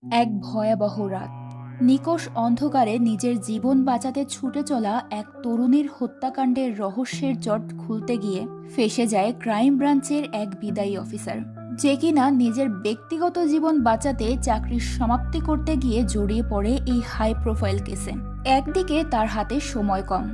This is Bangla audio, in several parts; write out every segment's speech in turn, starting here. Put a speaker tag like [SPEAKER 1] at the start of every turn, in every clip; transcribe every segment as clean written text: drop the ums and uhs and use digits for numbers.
[SPEAKER 1] এক ভয়াবহ রাত। নিকষ অন্ধকারে নিজের জীবন বাঁচাতে ছুটে চলা এক তরুণীর হত্যাকাণ্ডের রহস্যের জট খুলতে গিয়ে ফেঁসে যায় ক্রাইম ব্রাঞ্চের এক বিদায়ী অফিসার, যে কিনা নিজের ব্যক্তিগত জীবন বাঁচাতে চাকরির সমাপ্তি করতে গিয়ে জড়িয়ে পড়ে এই হাই প্রোফাইল কেসে। একদিকে তার হাতে সময় কম,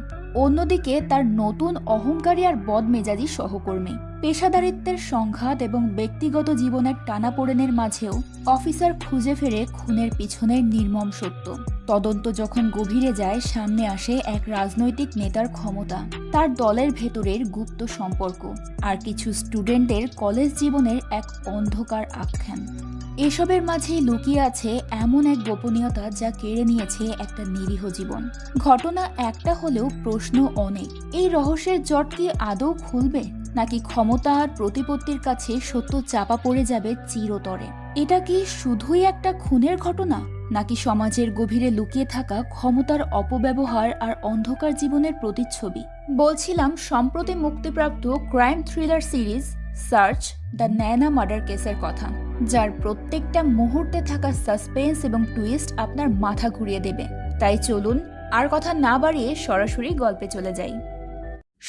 [SPEAKER 1] অন্যদিকে তার নতুন অহংকারী আর বদমেজাজি সহকর্মী। পেশাদারিত্বের সংঘাত এবং ব্যক্তিগত জীবনের টানাপোড়েনের মাঝেও অফিসার খুঁজে ফেরে খুনের পিছনের নির্মম সত্য। তদন্ত যখন গভীরে যায়, সামনে আসে এক রাজনৈতিক নেতার ক্ষমতা, তার দলের ভেতরের গুপ্ত সম্পর্ক, আর কিছু স্টুডেন্টের কলেজ জীবনের এক অন্ধকার আখ্যান। এসবের মাঝেই লুকিয়ে আছে এমন এক গোপনীয়তা যা কেড়ে নিয়েছে একটা নিরীহ জীবন। ঘটনা একটা হলেও প্রশ্ন অনেক। এই রহস্যের জট কি আদৌ খুলবে, নাকি ক্ষমতা আর প্রতিপত্তির কাছে সত্য চাপা পড়ে যাবে চিরতরে? এটা কি শুধুই একটা খুনের ঘটনা, নাকি সমাজের গভীরে লুকিয়ে থাকা ক্ষমতার অপব্যবহার আর অন্ধকার জীবনের প্রতিচ্ছবি? বলছিলাম সম্প্রতি মুক্তিপ্রাপ্ত crime thriller series search the Naina murder কেসের কথা, যার প্রত্যেকটা মুহূর্তে থাকা সাসপেন্স এবং টুইস্ট আপনার মাথা ঘুরিয়ে দেবে। তাই চলুন আর কথা না বাড়িয়ে সরাসরি গল্পে চলে যাই।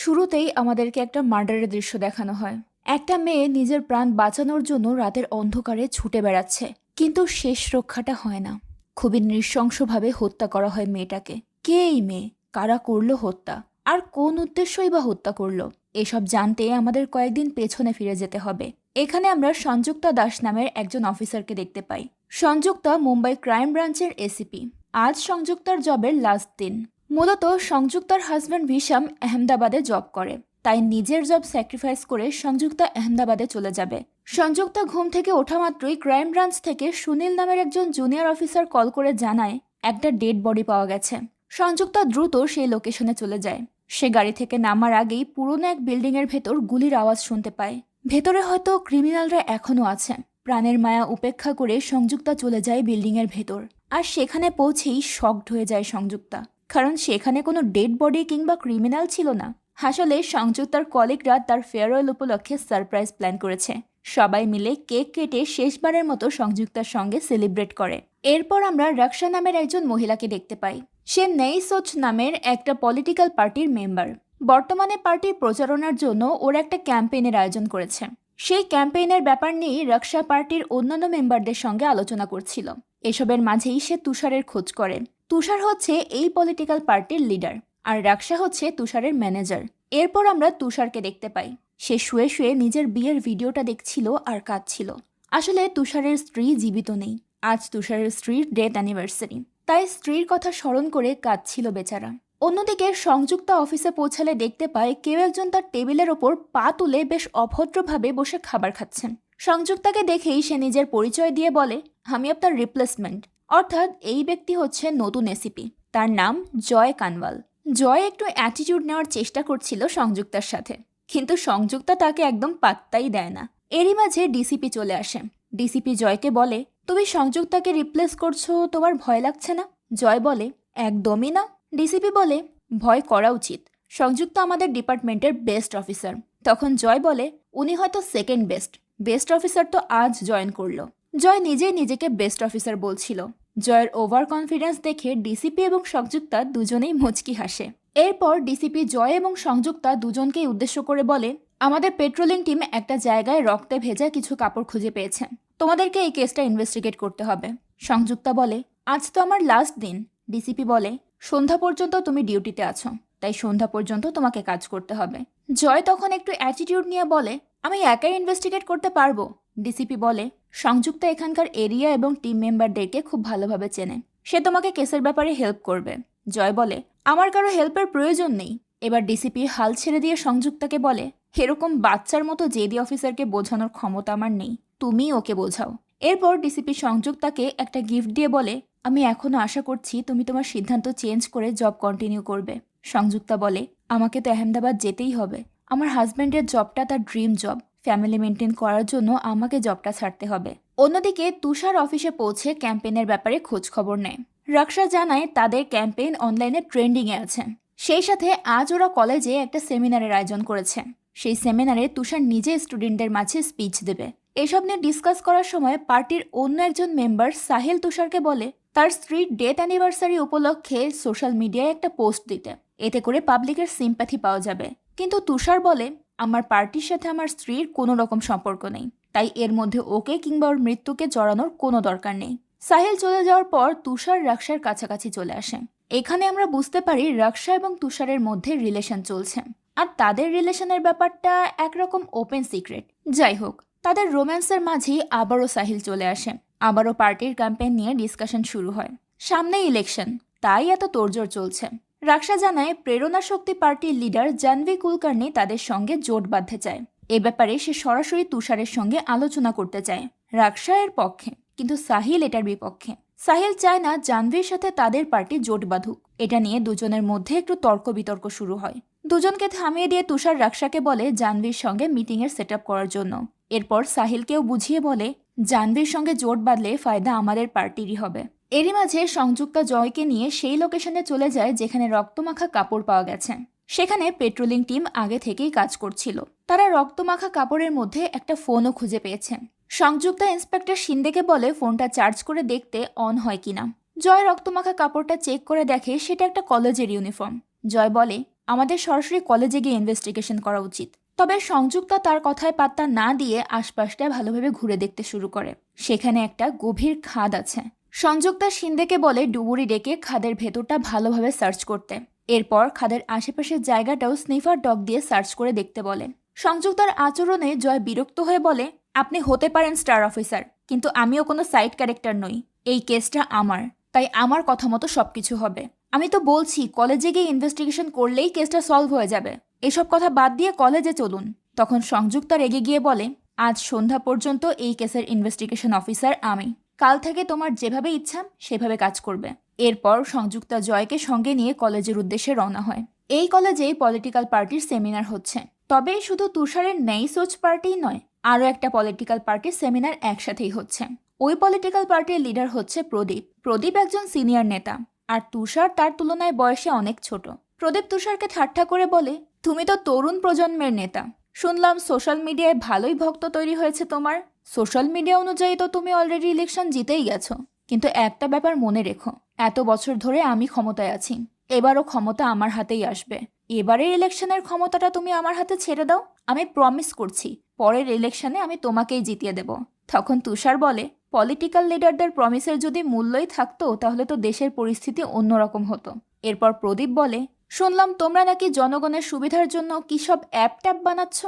[SPEAKER 1] শুরুতেই আমাদেরকে একটা মার্ডারের দৃশ্য দেখানো হয়। একটা মেয়ে নিজের প্রাণ বাঁচানোর জন্য রাতের অন্ধকারে ছুটে বেড়াচ্ছে, কিন্তু শেষ রক্ষাটা হয় না। খুবই নৃশংসভাবে হত্যা করা হয় মেয়েটাকে। কে এই মেয়ে, কারা করলো হত্যা, আর কোন উদ্দেশ্যই বা হত্যা করলো, এসব জানতে আমাদের কয়েকদিন পেছনে ফিরে যেতে হবে। এখানে আমরা সংযুক্তা দাস নামের একজন অফিসারকে দেখতে পাই। সংযুক্তা মুম্বাই ক্রাইম ব্রাঞ্চের এসিপি। আজ সংযুক্তার জবের লাস্ট দিন। মূলত সংযুক্তার হাজব্যান্ড ভিশাম আহমেদাবাদে জব করে, তাই নিজের জব স্যাক্রিফাইস করে সংযুক্তা আহমেদাবাদে চলে যাবে। সংযুক্তা ঘুম থেকে ওঠা মাত্রই ক্রাইম ব্রাঞ্চ থেকে সুনীল নামের একজন জুনিয়র অফিসার কল করে জানায় একটা ডেড বডি পাওয়া গেছে। সংযুক্তা দ্রুত সেই লোকেশনে চলে যায়। সে গাড়ি থেকে নামার আগেই পুরনো এক বিল্ডিং এর ভেতর গুলির আওয়াজ শুনতে পায়। ভেতরে হয়তো ক্রিমিনালরা এখনো আছে। প্রাণের মায়া উপেক্ষা করে সংযুক্তা চলে যায় বিল্ডিং এর ভেতর, আর সেখানে পৌঁছেই শকড হয়ে যায় সংযুক্তা, কারণ সেখানে কোনো ডেড বডি কিংবা ক্রিমিনাল ছিল না। আসলে সংযুক্তার কলিগরা তার ফেয়ারওয়েল উপলক্ষে সারপ্রাইজ প্ল্যান করেছে। সবাই মিলে কেক কেটে শেষবারের মতো সংযুক্তার সঙ্গে সেলিব্রেট করে। এরপর আমরা রক্ষা নামের একজন মহিলাকে দেখতে পাই। সে নেই সোচ নামের একটা পলিটিক্যাল পার্টির মেম্বার। বর্তমানে পার্টির প্রচারণার জন্য ওর একটা ক্যাম্পেইনের আয়োজন করেছে। সেই ক্যাম্পেইনের ব্যাপার নিয়ে রক্ষা পার্টির অন্যান্য মেম্বারদের সঙ্গে আলোচনা করছিল। এসবের মাঝেই সে তুষারের খোঁজ করে। তুষার হচ্ছে এই পলিটিক্যাল পার্টির লিডার, আর রাক্ষা হচ্ছে তুষারের ম্যানেজার। এরপর আমরা তুষারকে দেখতে পাই। সে শুয়ে শুয়ে নিজের বিয়ের ভিডিওটা দেখছিল আর কাঁদছিল। আসলে তুষারের স্ত্রী জীবিত নেই। আজ তুষারের স্ত্রীর ডেথ অ্যানিভার্সারি, তাই স্ত্রীর কথা স্মরণ করে কাঁদছিল বেচারা। অন্যদিকে সংযুক্তা অফিসে পৌঁছালে দেখতে পায় কেউ একজন তার টেবিলের ওপর পা তুলে বেশ অভদ্রভাবে বসে খাবার খাচ্ছেন। সংযুক্তাকে দেখেই সে নিজের পরিচয় দিয়ে বলে, আমি আপনার রিপ্লেসমেন্ট। অর্থাৎ এই ব্যক্তি হচ্ছে নতুন এসিপি। তার নাম জয় কানওয়াল। জয় একটু অ্যাটিটিউড নেওয়ার চেষ্টা করছিল সংযুক্তার সাথে, কিন্তু সংযুক্তা তাকে একদম পাত্তাই দেয় না। এরই মাঝে ডিসিপি চলে আসে। ডিসিপি জয়কে বলে, তুমি সংযুক্তাকে রিপ্লেস করছো, তোমার ভয় লাগছে না? জয় বলে, একদমই না। ডিসিপি বলে, ভয় করা উচিত, সংযুক্তা আমাদের ডিপার্টমেন্টের বেস্ট অফিসার। তখন জয় বলে, উনি হয়তো সেকেন্ড বেস্ট, বেস্ট অফিসার তো আজ জয়েন করলো। জয় নিজেই নিজেকে বেস্ট অফিসার বলছিল। জয়ের ওভার কনফিডেন্স দেখে ডিসিপি এবং সংযুক্তা দুজনেই মুচকি হাসে। এরপর ডিসিপি জয় এবং সংযুক্তা দুজনকেই উদ্দেশ্য করে বলে, আমাদের পেট্রোলিং টিম একটা জায়গায় রক্তে ভেজা কিছু কাপড় খুঁজে পেয়েছে। তোমাদেরকে এই কেসটা ইনভেস্টিগেট করতে হবে। সংযুক্তা বলে, আজ তো আমার লাস্ট দিন। ডিসিপি বলে, সন্ধ্যা পর্যন্ত তুমি ডিউটিতে আছো, তাই সন্ধ্যা পর্যন্ত তোমাকে কাজ করতে হবে। জয় তখন একটু অ্যাটিটিউড নিয়ে বলে, আমি একাই ইনভেস্টিগেট করতে পারবো। ডিসিপি বলে, সংযুক্তা এখানকার এরিয়া এবং টিম মেম্বারদেরকে খুব ভালোভাবে চেনে, সে তোমাকে কেসের ব্যাপারে হেল্প করবে। জয় বলে, আমার কারো হেল্পের প্রয়োজন নেই। এবার ডিসিপি হাল ছেড়ে দিয়ে সংযুক্তাকে বলে, এরকম বাচ্চার মতো জেডি অফিসারকে বোঝানোর ক্ষমতা আমার নেই, তুমি ওকে বোঝাও। এরপর ডিসিপি সংযুক্তাকে একটা গিফট দিয়ে বলে, আমি এখনো আশা করছি তুমি তোমার সিদ্ধান্ত চেঞ্জ করে জব কন্টিনিউ করবে। সংযুক্তা বলে, আমাকে তো আহমেদাবাদ যেতেই হবে। আমার হাজব্যান্ডের জবটা তার ড্রিম জব। ফ্যামিলি মেনটেন করার জন্য আমাকে জবটা ছাড়তে হবে। অন্যদিকে তুষার অফিসে পৌঁছে ক্যাম্পেইনের ব্যাপারে খোঁজ খবর নেয়। রক্ষা জানায় তাদের ক্যাম্পেইন অনলাইনে ট্রেন্ডিংয়ে আছে। সেই সাথে আজ ওরা কলেজে একটা সেমিনারের আয়োজন করেছে। সেই সেমিনারে তুষার নিজে স্টুডেন্টদের মাঝে স্পিচ দেবে। এসব নিয়ে ডিসকাস করার সময় পার্টির অন্য একজন মেম্বার সাহিল তুষারকে বলে তার স্ত্রীর ডেথ অ্যানিভার্সারি উপলক্ষে সোশ্যাল মিডিয়ায় একটা পোস্ট দিতে, এতে করে পাবলিকের সিম্প্যাথি পাওয়া যাবে। কিন্তু তুষার বলে আমার পার্টির সাথে আমার স্ত্রীর কোনো রকম সম্পর্ক নেই, তাই এর মধ্যে ওকে কিংবা ওর মৃত্যুকে জড়ানোর কোনো দরকার নেই। সাহিল চলে যাওয়ার পর তুষার রাক্সার কাছাকাছি চলে আসে। এখানে আমরা বুঝতে পারি রাক্সা এবং তুষারের মধ্যে রিলেশন চলছে, আর তাদের রিলেশনের ব্যাপারটা একরকম ওপেন সিক্রেট। যাই হোক, তাদের রোম্যান্সের মাঝেই আবারও সাহিল চলে আসে। আবারও পার্টির ক্যাম্পেইন নিয়ে ডিসকাশন শুরু হয়। সামনেই ইলেকশন, তাই এত তোড়জোড় চলছে। রাক্সা জানায় প্রেরণা শক্তি পার্টির লিডার জাহ্নবী কুলকার্নি তাদের সঙ্গে জোট বাঁধতে চায়। এ ব্যাপারে সে সরাসরি তুষারের সঙ্গে আলোচনা করতে চায়। রাক্সা এর পক্ষে, কিন্তু সাহিল এটার বিপক্ষে। সাহিল চায় না জাহ্নবীর সাথে তাদের পার্টি জোট বাঁধুক। এটা নিয়ে দুজনের মধ্যে একটু তর্ক বিতর্ক শুরু হয়। দুজনকে থামিয়ে দিয়ে তুষার রাক্সাকে বলে জাহ্নবীর সঙ্গে মিটিংয়ের সেট আপ করার জন্য। এরপর সাহিলকেও বুঝিয়ে বলে জাহ্নবীর সঙ্গে জোট বাঁধলে ফায়দা আমাদের পার্টিরই হবে। এরই মাঝে সংযুক্তা জয়কে নিয়ে সেই লোকেশনে চলে যায় যেখানে রক্তমাখা কাপড় পাওয়া গেছে। সেখানে পেট্রোলিং টিম আগে থেকেই কাজ করছিল। তারা রক্তমাখা কাপড়ের মধ্যে একটা ফোনও খুঁজে পেয়েছে। সংযুক্তা ইন্সপেক্টর সিন্দেকে বলে ফোনটা চার্জ করে দেখতে অন হয় কিনা। জয় রক্তমাখা কাপড়টা চেক করে দেখে সেটা একটা কলেজের ইউনিফর্ম। জয় বলে আমাদের সরাসরি কলেজে গিয়ে ইনভেস্টিগেশন করা উচিত। তবে সংযুক্তা তার কথায় পাত্তা না দিয়ে আশপাশটা ভালোভাবে ঘুরে দেখতে শুরু করে। সেখানে একটা গভীর খাদ আছে। সংযুক্তা সিন্দেকে বলে ডুবুরি ডেকে খাদের ভেতরটা ভালোভাবে সার্চ করতে। এরপর খাদের আশেপাশের জায়গাটাও স্নিফার ডগ দিয়ে সার্চ করে দেখতে বলে। সংযুক্তার আচরণে জয় বিরক্ত হয়ে বলে আপনি হতে পারেন স্টার অফিসার, কিন্তু আমিও কোনো সাইড ক্যারেক্টার নই। এই কেসটা আমার, তাই আমার কথা মতো সবকিছু হবে। আমি তো বলছি কলেজে গিয়ে ইনভেস্টিগেশন করলেই কেসটা সলভ হয়ে যাবে। এসব কথা বাদ দিয়ে কলেজে চলুন। তখন সংযুক্তা রেগে গিয়ে বলে আজ সন্ধ্যা পর্যন্ত এই কেসের ইনভেস্টিগেশন অফিসার আমি। কাল থেকে তোমার যেভাবে ইচ্ছা সেভাবে কাজ করবে। এরপর সংযুক্তা জয়কে সঙ্গে নিয়ে কলেজের উদ্দেশ্যে রওনা হয়। এই কলেজেই পলিটিক্যাল পার্টির সেমিনার হচ্ছে। তবে শুধু তুষারের নেই সোচ পার্টি নয়, আরও একটা পলিটিক্যাল পার্টির সেমিনার একসাথেই হচ্ছে। ওই পলিটিক্যাল পার্টির লিডার হচ্ছে প্রদীপ। প্রদীপ একজন সিনিয়র নেতা, আর তুষার তার তুলনায় বয়সে অনেক ছোট। প্রদীপ তুষারকে ঠাট্টা করে বলে তুমি তো তরুণ প্রজন্মের নেতা। শুনলাম সোশ্যাল মিডিয়ায় ভালোই ভক্ত তৈরি হয়েছে তোমার। সোশ্যাল মিডিয়া অনুযায়ী তো তুমি অলরেডি ইলেকশন জিতেই গেছো। কিন্তু একটা ব্যাপার মনে রেখো, এত বছর ধরে আমি ক্ষমতায় আছি, এবারও ক্ষমতা আমার হাতেই আসবে। এবারের ইলেকশনের ক্ষমতাটা তুমি আমার হাতে ছেড়ে দাও, আমি প্রমিস করছি পরের ইলেকশনে আমি তোমাকেই জিতিয়ে দেব। তখন তুষার বলে পলিটিক্যাল লিডারদের প্রমিসের যদি মূল্যই থাকতো তাহলে তো দেশের পরিস্থিতি অন্যরকম হতো। এরপর প্রদীপ বলে শুনলাম তোমরা নাকি জনগণের সুবিধার জন্য কি সব অ্যাপ ট্যাপ বানাচ্ছ।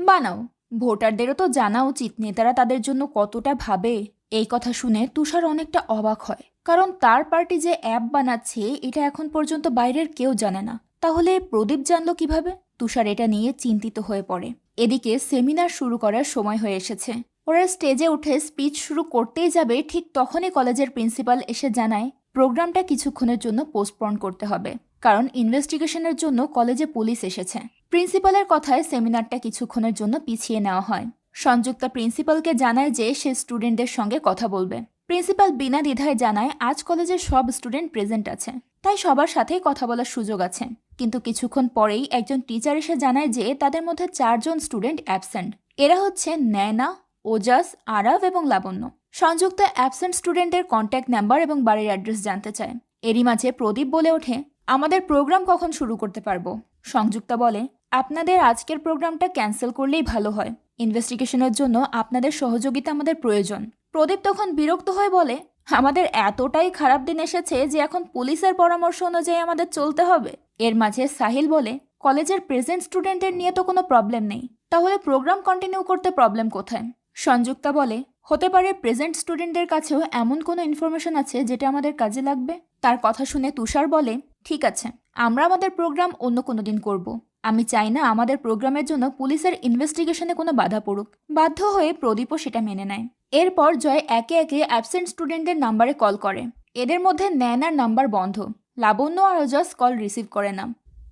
[SPEAKER 1] বানাও, ভোটারদেরও তো জানা উচিত নেতারা তাদের জন্য কতটা ভাবে। এই কথা শুনে তুষার অনেকটা অবাক হয়, কারণ তার পার্টি যে অ্যাপ বানাচ্ছে এটা এখন পর্যন্ত বাইরের কেউ জানে না। তাহলে প্রদীপ জানলো কিভাবে? তুষার এটা নিয়ে চিন্তিত হয়ে পড়ে। এদিকে সেমিনার শুরু করার সময় হয়ে এসেছে। ওরা স্টেজে উঠে স্পিচ শুরু করতেই যাবে, ঠিক তখনই কলেজের প্রিন্সিপাল এসে জানায় প্রোগ্রামটা কিছুক্ষণের জন্য পোস্টপোন করতে হবে, কারণ ইনভেস্টিগেশনের জন্য কলেজে পুলিশ এসেছে। প্রিন্সিপালের কথায় সেমিনারটা কিছুক্ষণের জন্য পিছিয়ে নেওয়া হয়। সংযুক্তা প্রিন্সিপালকে জানায় যে সে স্টুডেন্টদের সঙ্গে কথা বলবে। প্রিন্সিপাল বিনা দ্বিধায় জানায় আজ কলেজের সব স্টুডেন্ট প্রেজেন্ট আছে, তাই সবার সাথেই কথা বলার সুযোগ আছে। কিন্তু কিছুক্ষণ পরেই একজন টিচার এসে জানায় যে তাদের মধ্যে 4 জন স্টুডেন্ট অ্যাবসেন্ট। এরা হচ্ছে নয়না, ওজাস, আরাব এবং লাবণ্য। সংযুক্তা অ্যাবসেন্ট স্টুডেন্টের কন্ট্যাক্ট নাম্বার এবং বাড়ির অ্যাড্রেস জানতে চায়। এরই মাঝে প্রদীপ বলে ওঠে আমাদের প্রোগ্রাম কখন শুরু করতে পারবো? সংযুক্তা বলে আপনাদের আজকের প্রোগ্রামটা ক্যান্সেল করলেই ভালো হয়। ইনভেস্টিগেশনের জন্য আপনাদের সহযোগিতা আমাদের প্রয়োজন। প্রদীপ তখন বিরক্ত হয়ে বলে আমাদের এতটাই খারাপ দিন এসেছে যে এখন পুলিশের পরামর্শ অনুযায়ী আমাদের চলতে হবে। এর মাঝে সাহিল বলে কলেজের প্রেজেন্ট স্টুডেন্টের নিয়ে তো কোনো প্রবলেম নেই, তাহলে প্রোগ্রাম কন্টিনিউ করতে প্রবলেম কোথায়? সংযুক্তা বলে হতে পারে প্রেজেন্ট স্টুডেন্টদের কাছেও এমন কোনো ইনফরমেশন আছে যেটা আমাদের কাজে লাগবে। তার কথা শুনে তুষার বলে ঠিক আছে, আমরা আমাদের প্রোগ্রাম অন্য কোনো দিন করব। আমি চাই না আমাদের প্রোগ্রামের জন্য পুলিশের ইনভেস্টিগেশনে কোনো বাধা পড়ুক। বাধ্য হয়ে প্রদীপও সেটা মেনে নেয়। এরপর জয় একে একে অ্যাবসেন্ট স্টুডেন্টদের নাম্বারে কল করে। এদের মধ্যে ন্যানার নাম্বার বন্ধ, লাবণ্য আর ওজাস কল রিসিভ করে না,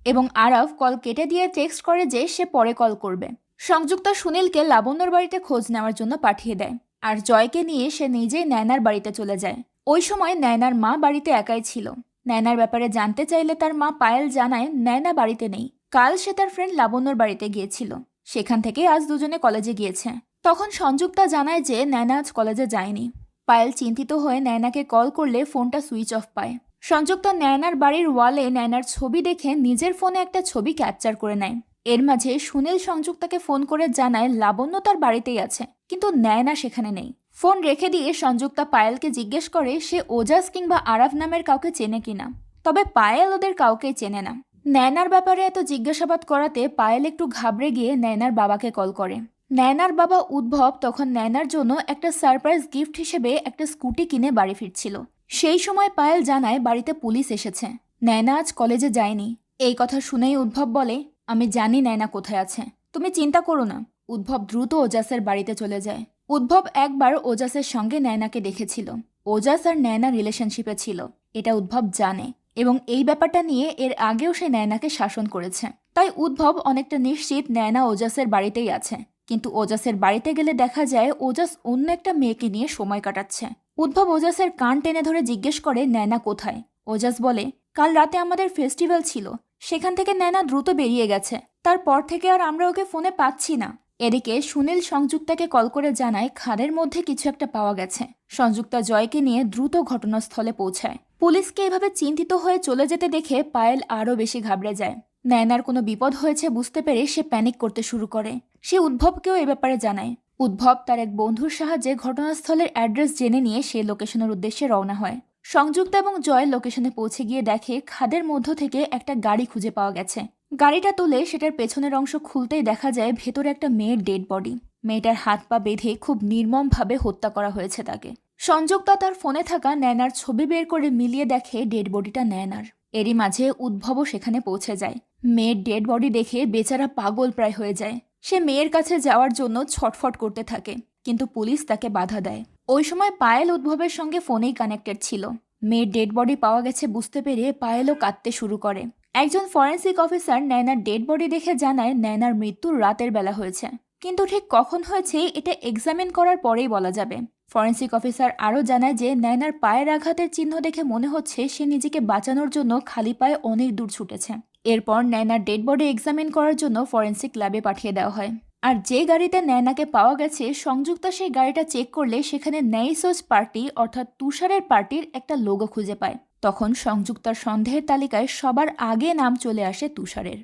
[SPEAKER 1] এবং আরাফ কল কেটে দিয়ে টেক্সট করে যে সে পরে কল করবে। সংযুক্তা সুনীলকে লাবণ্যর বাড়িতে খোঁজ নেওয়ার জন্য পাঠিয়ে দেয়, আর জয়কে নিয়ে সে নিজেই নয়নার বাড়িতে চলে যায়। ওই সময় নয়নার মা বাড়িতে একাই ছিল। নয়নার ব্যাপারে জানতে চাইলে তার মা পায়েল জানায় নয়না বাড়িতে নেই। কাল সে তার ফ্রেন্ড লাবণ্যর বাড়িতে গিয়েছিল, সেখান থেকে আজ দুজনে কলেজে গিয়েছে। তখন সংযুক্তা জানায় যে নয়না আজ কলেজে যায়নি। পায়েল চিন্তিত হয়ে নয়নাকে কল করলে ফোনটা সুইচ অফ পায়। সংযুক্তা নয়নার বাড়ির ওয়ালে নয়নার ছবি দেখে নিজের ফোনে একটা ছবি ক্যাপচার করে নেয়। এর মাঝে সুনীল সংযুক্তাকে ফোন করে জানায় লাবণ্য তার বাড়িতেই আছে, কিন্তু নয়না সেখানে নেই। ফোন রেখে দিয়ে সংযুক্তা পায়েলকে জিজ্ঞেস করে সে ওজাস কিংবা আরাফ নামের কাউকে চেনে কিনা। তবে পায়েল ওদের কাউকেই চেনে না। নয়নার ব্যাপারে এত জিজ্ঞাসাবাদ করাতে পায়েল একটু ঘাবড়ে গিয়ে নয়নার বাবাকে কল করে। নয়নার বাবা উদ্ভব তখন নয়নার জন্য একটা সারপ্রাইজ গিফট হিসেবে একটা স্কুটি কিনে বাড়ি ফিরছিল। সেই সময় পায়েল জানায় বাড়িতে পুলিশ এসেছে, নয়না আজ কলেজে যায়নি। এই কথা শুনেই উদ্ভব বলে, আমি জানি নয়না কোথায় আছে, তুমি চিন্তা করো না। উদ্ভব দ্রুত ওজাসের বাড়িতে চলে যায়। উদ্ভব একবার ওজাসের সঙ্গে নয়নাকে দেখেছিল। ওজাস আর নয়না রিলেশনশিপে ছিল, এটা উদ্ভব জানে, এবং এই ব্যাপারটা নিয়ে এর আগেও সে নয়নাকে শাসন করেছে। তাই উদ্ভব অনেকটা নিশ্চিত নয়না ওজাসের বাড়িতেই আছে। কিন্তু ওজাসের বাড়িতে গেলে দেখা যায় ওজাস অন্য একটা মেয়েকে নিয়ে সময় কাটাচ্ছে। উদ্ভব ওজাসের কান টেনে ধরে জিজ্ঞেস করে নয়না কোথায়। ওজাস বলে, কাল রাতে আমাদের ফেস্টিভ্যাল ছিল, সেখান থেকে নয়না দ্রুত বেরিয়ে গেছে, তারপর থেকে আর আমরা ওকে ফোনে পাচ্ছি না। এদিকে সুনীল সংযুক্তাকে কল করে জানায় খাদের মধ্যে কিছু একটা পাওয়া গেছে। সংযুক্তা জয়কে নিয়ে দ্রুত ঘটনাস্থলে পৌঁছায়। পুলিশকে এভাবে চিন্তিত হয়ে চলে যেতে দেখে পায়েল আরও বেশি ঘাবড়ে যায়। নয়নার কোনো বিপদ হয়েছে বুঝতে পেরে সে প্যানিক করতে শুরু করে। সে উদ্ভবকেও এ ব্যাপারে জানায়। উদ্ভব তার এক বন্ধুর সাহায্যে ঘটনাস্থলের অ্যাড্রেস জেনে নিয়ে সে লোকেশনের উদ্দেশ্যে রওনা হয়। সংযুক্তা এবং জয় লোকেশনে পৌঁছে গিয়ে দেখে খাদের মধ্য থেকে একটা গাড়ি খুঁজে পাওয়া গেছে। গাড়িটা তুলে সেটার পেছনের অংশ খুলতেই দেখা যায় ভেতরে একটা মেয়ের ডেড বডি। মেয়েটার হাত পা বেঁধে খুব নির্মমভাবে হত্যা করা হয়েছে তাকে। সংযুক্তা তার ফোনে থাকা নয়নার ছবি বের করে মিলিয়ে দেখে ডেড বডিটা নয়নার। এরই মাঝে উদ্ভবও সেখানে পৌঁছে যায়। মেয়ের ডেড বডি দেখে বেচারা পাগল প্রায় হয়ে যায়। সে মেয়ের কাছে যাওয়ার জন্য ছটফট করতে থাকে, কিন্তু পুলিশ তাকে বাধা দেয়। ওই সময় পায়েল উদ্ভবের সঙ্গে ফোনেই কানেক্টেড ছিল। মেয়ের ডেড বডি পাওয়া গেছে বুঝতে পেরে পায়েলও কাঁদতে শুরু করে। একজন forensic officer Nayanar dead body দেখে জানায় নয়নার মৃত্যু রাতের বেলা হয়েছে, কিন্তু ঠিক কখন হয়েছে এটা এক্সামিন করার পরেই বলা যাবে। ফরেন্সিক অফিসার আরও জানায় যে নয়নার পায়ের আঘাতের চিহ্ন দেখে মনে হচ্ছে সে নিজেকে বাঁচানোর জন্য খালি পায়ে অনেক দূর ছুটেছে। এরপর নয়নার ডেড বডি এক্সামিন করার জন্য ফরেন্সিক ল্যাবে পাঠিয়ে দেওয়া হয়। আর যে গাড়িতে নয়নাকে পাওয়া গেছে সংযুক্তা সেই গাড়িটা চেক করলে সেখানে নেইসোস পার্টি অর্থাৎ তুষারের পার্টির একটা লোগো খুঁজে পায়। তখন সংযুক্তার সন্দেহের তালিকায় সবার আগে নাম চলে আসে তুষারের।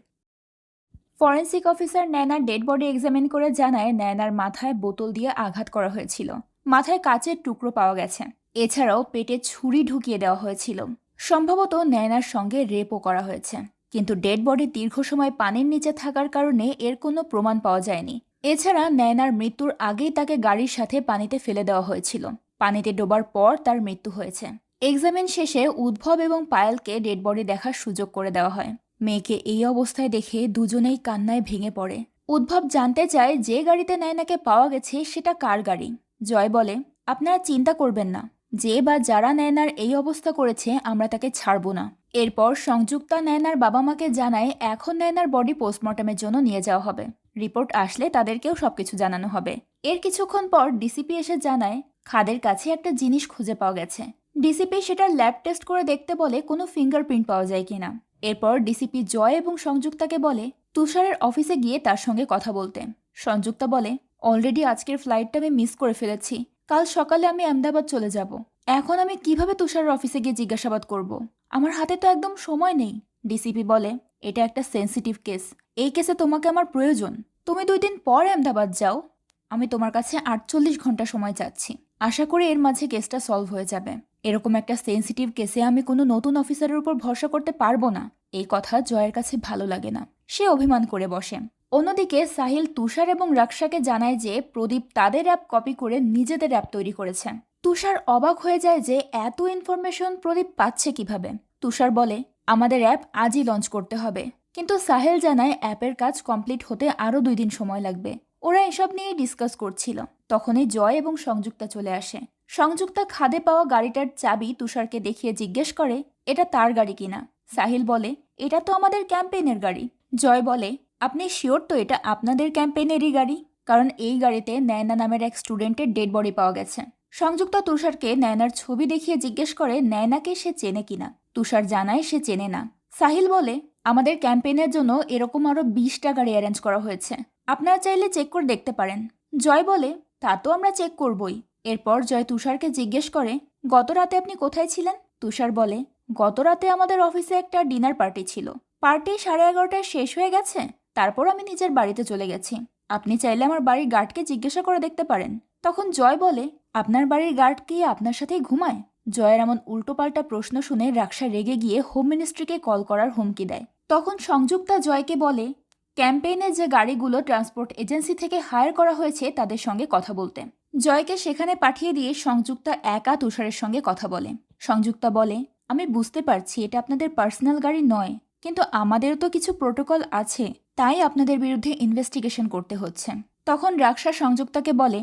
[SPEAKER 1] Forensic officer Nayanar dead body examine করে জানায় নয়নার মাথায় বোতল দিয়ে আঘাত করা হয়েছিল, মাথায় কাচের টুকরো পাওয়া গেছে, এছাড়াও পেটে ছুরি ঢুকিয়ে দেওয়া হয়েছিল। সম্ভবত নয়নার সঙ্গে রেপও করা হয়েছে, কিন্তু ডেড বডি দীর্ঘ সময় পানির নিচে থাকার কারণে এর কোনো প্রমাণ পাওয়া যায়নি। এছাড়া নয়নার মৃত্যুর আগেই তাকে গাড়ির সাথে পানিতে ফেলে দেওয়া হয়েছিল, পানিতে ডোবার পর তার মৃত্যু হয়েছে। এক্সামিন শেষে উদ্ভব এবং পায়েলকে ডেড বডি দেখার সুযোগ করে দেওয়া হয়। মেয়েকে এই অবস্থায় দেখে দুজনেই কান্নায় ভেঙে পড়ে। উদ্ভব জানতে চায় যে গাড়িতে নয়নাকে পাওয়া গেছে সেটা কার গাড়ি। জয় বলে, আপনারা চিন্তা করবেন না, যে বা যারা নয়নার এই অবস্থা করেছে আমরা তাকে ছাড়ব না। এরপর সংযুক্তা নয়নার বাবা মাকে জানায় এখন নয়নার বডি পোস্টমর্টমের জন্য নিয়ে যাওয়া হবে, রিপোর্ট আসলে তাদেরকেও সবকিছু জানানো হবে। এর কিছুক্ষণ পর ডিসিপি এসে জানায় খাদের কাছে একটা জিনিস খুঁজে পাওয়া গেছে। ডিসিপি সেটার ল্যাব টেস্ট করে দেখতে বলে কোনো ফিঙ্গারপ্রিন্ট পাওয়া যায় কিনা। এরপর ডিসিপি জয় এবং সংযুক্তাকে বলে তুষারের অফিসে গিয়ে তার সঙ্গে কথা বলতে। সংযুক্তা বলে, অলরেডি আজকের ফ্লাইটটা আমি মিস করে ফেলেছি, কাল সকালে আমি আহমেদাবাদ চলে যাব। এখন আমি কিভাবে তুষারের অফিসে গিয়ে জিজ্ঞাসাবাদ করব? আমার হাতে তো একদম সময় নেই। ডিসিপি বলে, এটা একটা সেন্সিটিভ কেস, এই কেসে তোমাকে আমার প্রয়োজন। তুমি 2 দিন পর আহমেদাবাদ যাও, আমি তোমার কাছে 48 ঘন্টা সময় চাচ্ছি। আশা করি এর মাঝে কেসটা সলভ হয়ে যাবে। এরকম একটা সেন্সিটিভ কেসে আমি কোনো নতুন অফিসারের উপর ভরসা করতে পারবো না। এই কথা জয়ের কাছে ভালো লাগে না, সে অভিমান করে বসে। অন্যদিকে সাহিল তুষার এবং রাক্সাকে জানায় যে প্রদীপ তাদের অ্যাপ কপি করে নিজেদের অ্যাপ তৈরি করেছে। তুষার অবাক হয়ে যায় যে এত ইনফরমেশন প্রদীপ পাচ্ছে কিভাবে। তুষার বলে, আমাদের অ্যাপ আজই লঞ্চ করতে হবে, কিন্তু সাহেল জানায় অ্যাপের কাজ কমপ্লিট হতে আরও 2 দিন সময় লাগবে। ওরা এসব নিয়ে ডিসকাস করছিল, তখনই জয় এবং সংযুক্তা চলে আসে। সংযুক্তা খাদে পাওয়া গাড়িটার চাবি তুষারকে দেখিয়ে জিজ্ঞেস করে এটা তার গাড়ি কিনা। সাহিল বলে, এটা তো আমাদের ক্যাম্পেইনের গাড়ি। জয় বলে, আপনি শিওর তো এটা আপনাদের ক্যাম্পেইনেরই গাড়ি? কারণ এই গাড়িতে নয়না নামের এক স্টুডেন্টের ডেড বডি পাওয়া গেছে। সংযুক্তা তুষারকে নয়নার ছবি দেখিয়ে জিজ্ঞেস করে নয়নাকে সে চেনে কিনা। তুষার জানায় সে চেনে না। সাহিল বলে, আমাদের ক্যাম্পেইনের জন্য এরকম আরও 20টা গাড়ি অ্যারেঞ্জ করা হয়েছে, আপনারা চাইলে চেক করে দেখতে পারেন। জয় বলে, তা তো আমরা চেক করবই। এরপর জয় তুষারকে জিজ্ঞেস করে, গত রাতে আপনি কোথায় ছিলেন? তুষার বলে, গত রাতে আমাদের অফিসে একটা ডিনার পার্টি ছিল। পার্টি 11:30টায় শেষ হয়ে গেছে, তারপর আমি নিজের বাড়িতে চলে গেছি। আপনি চাইলে আমার বাড়ির গার্ডকে জিজ্ঞাসা করে দেখতে পারেন। তখন জয় বলে, আপনার বাড়ির গার্ড কি আপনার সাথেই ঘুমায়? জয়ের এমন উল্টোপাল্টা প্রশ্ন শুনে রাক্সা রেগে গিয়ে হোম মিনিস্ট্রিকে কল করার হুমকি দেয়। তখন সংযুক্তা জয়কে বলে, ক্যাম্পেইনে যে গাড়িগুলো ট্রান্সপোর্ট এজেন্সি থেকে হায়ার করা হয়েছে তাদের সঙ্গে কথা বলতে। জয়কে সেখানে পাঠিয়ে দিয়ে সংযুক্তা একা তুষারের সঙ্গে কথা বলে। সংযুক্তা বলে, আমি বুঝতে পারছি এটা আপনাদের পার্সোনাল গাড়ি নয়, কিন্তু আমাদেরও তো কিছু প্রোটোকল আছে, তাই আপনাদের বিরুদ্ধে ইনভেস্টিগেশন করতে হচ্ছে। তখন রাক্সা সংযুক্তাকে বলে,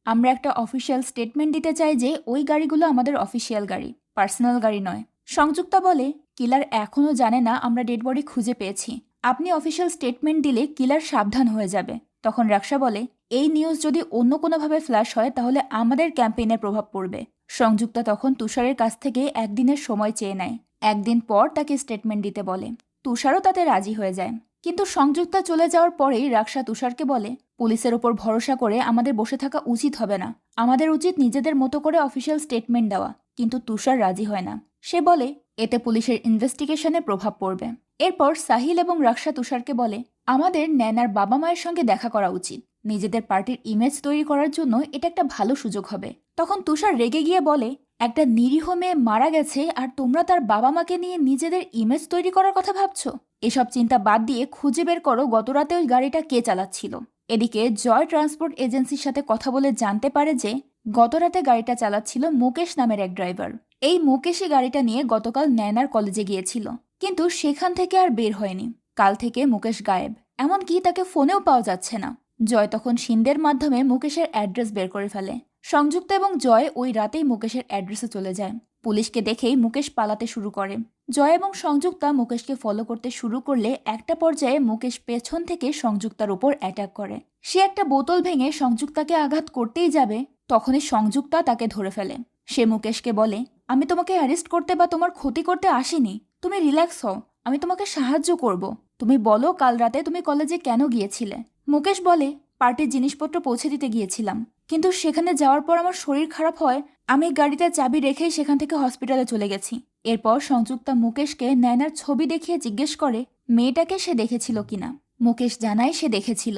[SPEAKER 1] আমরা একটা অফিসিয়াল স্টেটমেন্ট দিতে চাই যে ওই গাড়িগুলো আমাদের অফিসিয়াল গাড়ি, পার্সোনাল গাড়ি নয়। সংযুক্তা বলে, কিলার এখনও জানে না আমরা ডেড বডি খুঁজে পেয়েছি। আপনি অফিসিয়াল স্টেটমেন্ট দিলে কিলার সাবধান হয়ে যাবে। তখন রাক্সা বলে, এই নিউজ যদি অন্য কোনোভাবে ফ্ল্যাশ হয় তাহলে আমাদের ক্যাম্পেইনের প্রভাব পড়বে। সংযুক্তা তখন তুষারের কাছ থেকে একদিনের সময় চেয়ে নেয়। একদিন পর তাকে স্টেটমেন্ট দিতে বলে। তুষারও তাতে রাজি হয়ে যায়। কিন্তু সংযুক্তা চলে যাওয়ার পরেই রাক্সা তুষারকে বলে, পুলিশের ওপর ভরসা করে আমাদের বসে থাকা উচিত হবে না। আমাদের উচিত নিজেদের মতো করে অফিসিয়াল স্টেটমেন্ট দেওয়া। কিন্তু তুষার রাজি হয় না। সে বলে, এতে পুলিশের ইনভেস্টিগেশনে প্রভাব পড়বে। এরপর সাহিল এবং রাক্সা তুষারকে বলে, আমাদের ন্যানার বাবা মায়ের সঙ্গে দেখা করা উচিত। নিজেদের পার্টির ইমেজ তৈরি করার জন্য এটা একটা ভালো সুযোগ হবে। তখন তুষার রেগে গিয়ে বলে, একটা নিরীহ মেয়ে মারা গেছে আর তোমরা তার বাবা মাকে নিয়ে নিজেদের ইমেজ তৈরি করার কথা ভাবছো? এসব চিন্তা বাদ দিয়ে খুঁজে বের করো গতরাতে ওই গাড়িটা কে চালাচ্ছিল। এদিকে জয় ট্রান্সপোর্ট এজেন্সির সাথে কথা বলে জানতে পারে যে গতরাতে গাড়িটা চালাচ্ছিল মুকেশ নামের এক ড্রাইভার। এই মুকেশই গাড়িটা নিয়ে গতকাল ন্যানার কলেজে গিয়েছিল, কিন্তু সেখান থেকে আর বের হয়নি। কাল থেকে মুকেশ গায়েব, এমনকি তাকে ফোনেও পাওয়া যাচ্ছে না। জয় তখন শিন্দের মাধ্যমে মুকেশের অ্যাড্রেস বের করে ফেলে। সংযুক্তা এবং জয় ওই রাতেই মুকেশের অ্যাড্রেসে চলে যায়। পুলিশকে দেখেই মুকেশ পালাতে শুরু করে। জয় এবং সংযুক্তা মুকেশকে ফলো করতে শুরু করলে একটা পর্যায়ে মুকেশ পেছন থেকে সংযুক্তার উপর অ্যাটাক করে। সে একটা বোতল ভেঙে সংযুক্তাকে আঘাত করতেই যাবে, তখনই সংযুক্তা তাকে ধরে ফেলে। সে মুকেশকে বলে, আমি তোমাকে অ্যারেস্ট করতে বা তোমার ক্ষতি করতে আসিনি, তুমি রিল্যাক্স হও, আমি তোমাকে সাহায্য করব। তুমি বলো কাল রাতে তুমি কলেজে কেন গিয়েছিলে? মুকেশ বলে, পার্টির জিনিসপত্র পৌঁছে দিতে গিয়েছিলাম, কিন্তু সেখানে যাওয়ার পর আমার শরীর খারাপ হয়, আমি গাড়িতে চাবি রেখেই সেখান থেকে হসপিটালে চলে গেছি। এরপর সংযুক্তা মুকেশকে ন্যানার ছবি দেখিয়ে জিজ্ঞেস করে মেয়েটাকে সে দেখেছিল কিনা। মুকেশ জানায় সে দেখেছিল।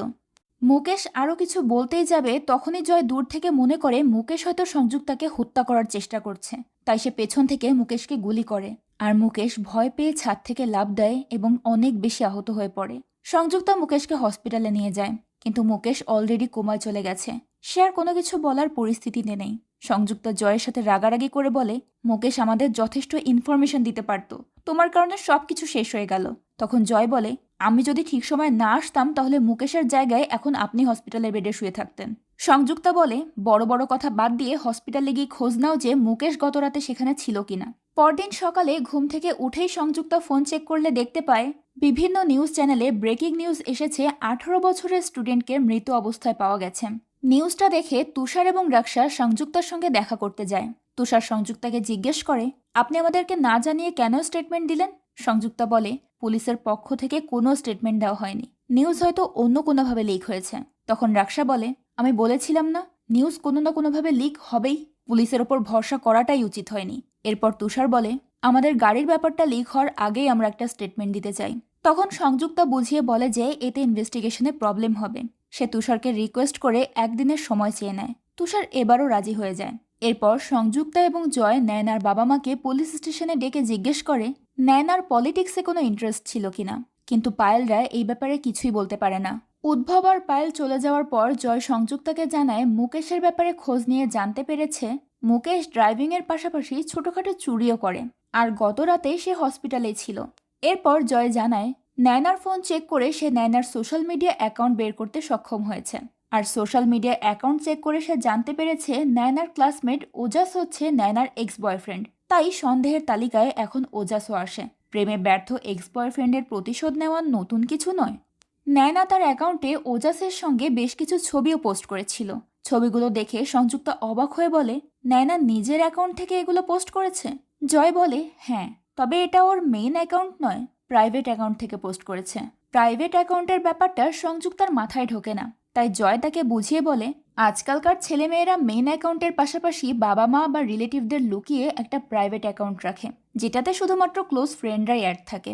[SPEAKER 1] মুকেশ আরও কিছু বলতেই যাবে তখনই জয় দূর থেকে মনে করে মুকেশ হয়তো সংযুক্তাকে হত্যা করার চেষ্টা করছে, তাই সে পেছন থেকে মুকেশকে গুলি করে। আর মুকেশ ভয় পেয়ে ছাদ থেকে লাফ দেয় এবং অনেক বেশি আহত হয়ে পড়ে। সংযুক্তা মুকেশকে হসপিটালে নিয়ে যায়, কিন্তু মুকেশ অলরেডি কোমায় চলে গেছে। সে আর কোনো কিছু বলার পরিস্থিতিতে নেই। সংযুক্তা জয়ের সাথে রাগারাগি করে বলে, মুকেশ আমাদের যথেষ্ট ইনফরমেশন দিতে পারত, তোমার কারণে সবকিছু শেষ হয়ে গেল। তখন জয় বলে, আমি যদি ঠিক সময় না আসতাম তাহলে মুকেশের জায়গায় এখন আপনি হসপিটালের বেডে শুয়ে থাকতেন। সংযুক্তা বলে, বড় বড় কথা বাদ দিয়ে হসপিটালে গিয়ে খোঁজ নাও যে মুকেশ গতরাতে সেখানে ছিল কিনা। পরদিন সকালে ঘুম থেকে উঠেই সংযুক্তা ফোন চেক করলে দেখতে পায় বিভিন্ন নিউজ চ্যানেলে ব্রেকিং নিউজ এসেছে, 18 বছরের স্টুডেন্টকে মৃত অবস্থায় পাওয়া গেছে। নিউজটা দেখে তুষার এবং রাক্সা সংযুক্তার সঙ্গে দেখা করতে যায়। তুষার সংযুক্তাকে জিজ্ঞেস করে, আপনি আমাদেরকে না জানিয়ে কেন স্টেটমেন্ট দিলেন? সংযুক্তা বলে, পুলিশের পক্ষ থেকে কোনো স্টেটমেন্ট দেওয়া হয়নি, নিউজ হয়তো অন্য কোনোভাবে লিক হয়েছে। তখন রাক্সা বলে, আমি বলেছিলাম না নিউজ কোনো না কোনোভাবে লিক হবেই, পুলিশের ওপর ভরসা করাটাই উচিত হয়নি। এরপর তুষার বলে, আমাদের গাড়ির ব্যাপারটা লিক হওয়ার আগেই আমরা একটা স্টেটমেন্ট দিতে চাই। তখন সংযুক্তা বুঝিয়ে বলে যে এতে ইনভেস্টিগেশনে প্রবলেম হবে। সে তুষারকে রিকোয়েস্ট করে একদিনের সময় চেয়ে নেয়। তুষার এবারও রাজি হয়ে যায়। এরপর সংযুক্তা এবং জয় নয়নার বাবা মাকে পুলিশ স্টেশনে ডেকে জিজ্ঞেস করে নয়নার পলিটিক্সে কোনো ইন্টারেস্ট ছিল কিনা, কিন্তু পায়েলরা এই ব্যাপারে কিছুই বলতে পারে না। উদ্ভব আর পায়েল চলে যাওয়ার পর জয় সংযুক্তাকে জানায় মুকেশের ব্যাপারে খোঁজ নিয়ে জানতে পেরেছে মুকেশ ড্রাইভিংয়ের পাশাপাশি ছোটখাটো চুরিও করে, আর গত রাতে সে হসপিটালেই ছিল। এরপর জয় জানায় নয়নার ফোন চেক করে সে নয়নার সোশ্যাল মিডিয়া অ্যাকাউন্ট বের করতে সক্ষম হয়েছে, আর সোশ্যাল মিডিয়া অ্যাকাউন্ট চেক করে সে জানতে পেরেছে নয়নার ক্লাসমেট ওজাস হচ্ছে নয়নার এক্স বয়ফ্রেন্ড। তাই সন্দেহের তালিকায় এখন ওজাসও আসে। প্রেমে ব্যর্থ এক্স বয়ফ্রেন্ডের প্রতিশোধ নেওয়ার নতুন কিছু নয়। নয়না তার অ্যাকাউন্টে ওজাসের সঙ্গে বেশ কিছু ছবিও পোস্ট করেছিল। ছবিগুলো দেখে সংযুক্তা অবাক হয়ে বলে, নয়না নিজের অ্যাকাউন্ট থেকে এগুলো পোস্ট করেছে? জয় বলে, হ্যাঁ, তবে এটা ওর মেইন অ্যাকাউন্ট নয়, প্রাইভেট অ্যাকাউন্ট থেকে পোস্ট করেছে। প্রাইভেট অ্যাকাউন্টের ব্যাপারটা সংযুক্তার মাথায় ঢোকে না, তাই জয় তাকে বুঝিয়ে বলে, আজকালকার ছেলেমেয়েরা মেইন অ্যাকাউন্টের পাশাপাশি বাবা মা বা রিলেটিভদের লুকিয়ে একটা প্রাইভেট অ্যাকাউন্ট রাখে, যেটাতে শুধুমাত্র ক্লোজ ফ্রেন্ডরাই অ্যাড থাকে।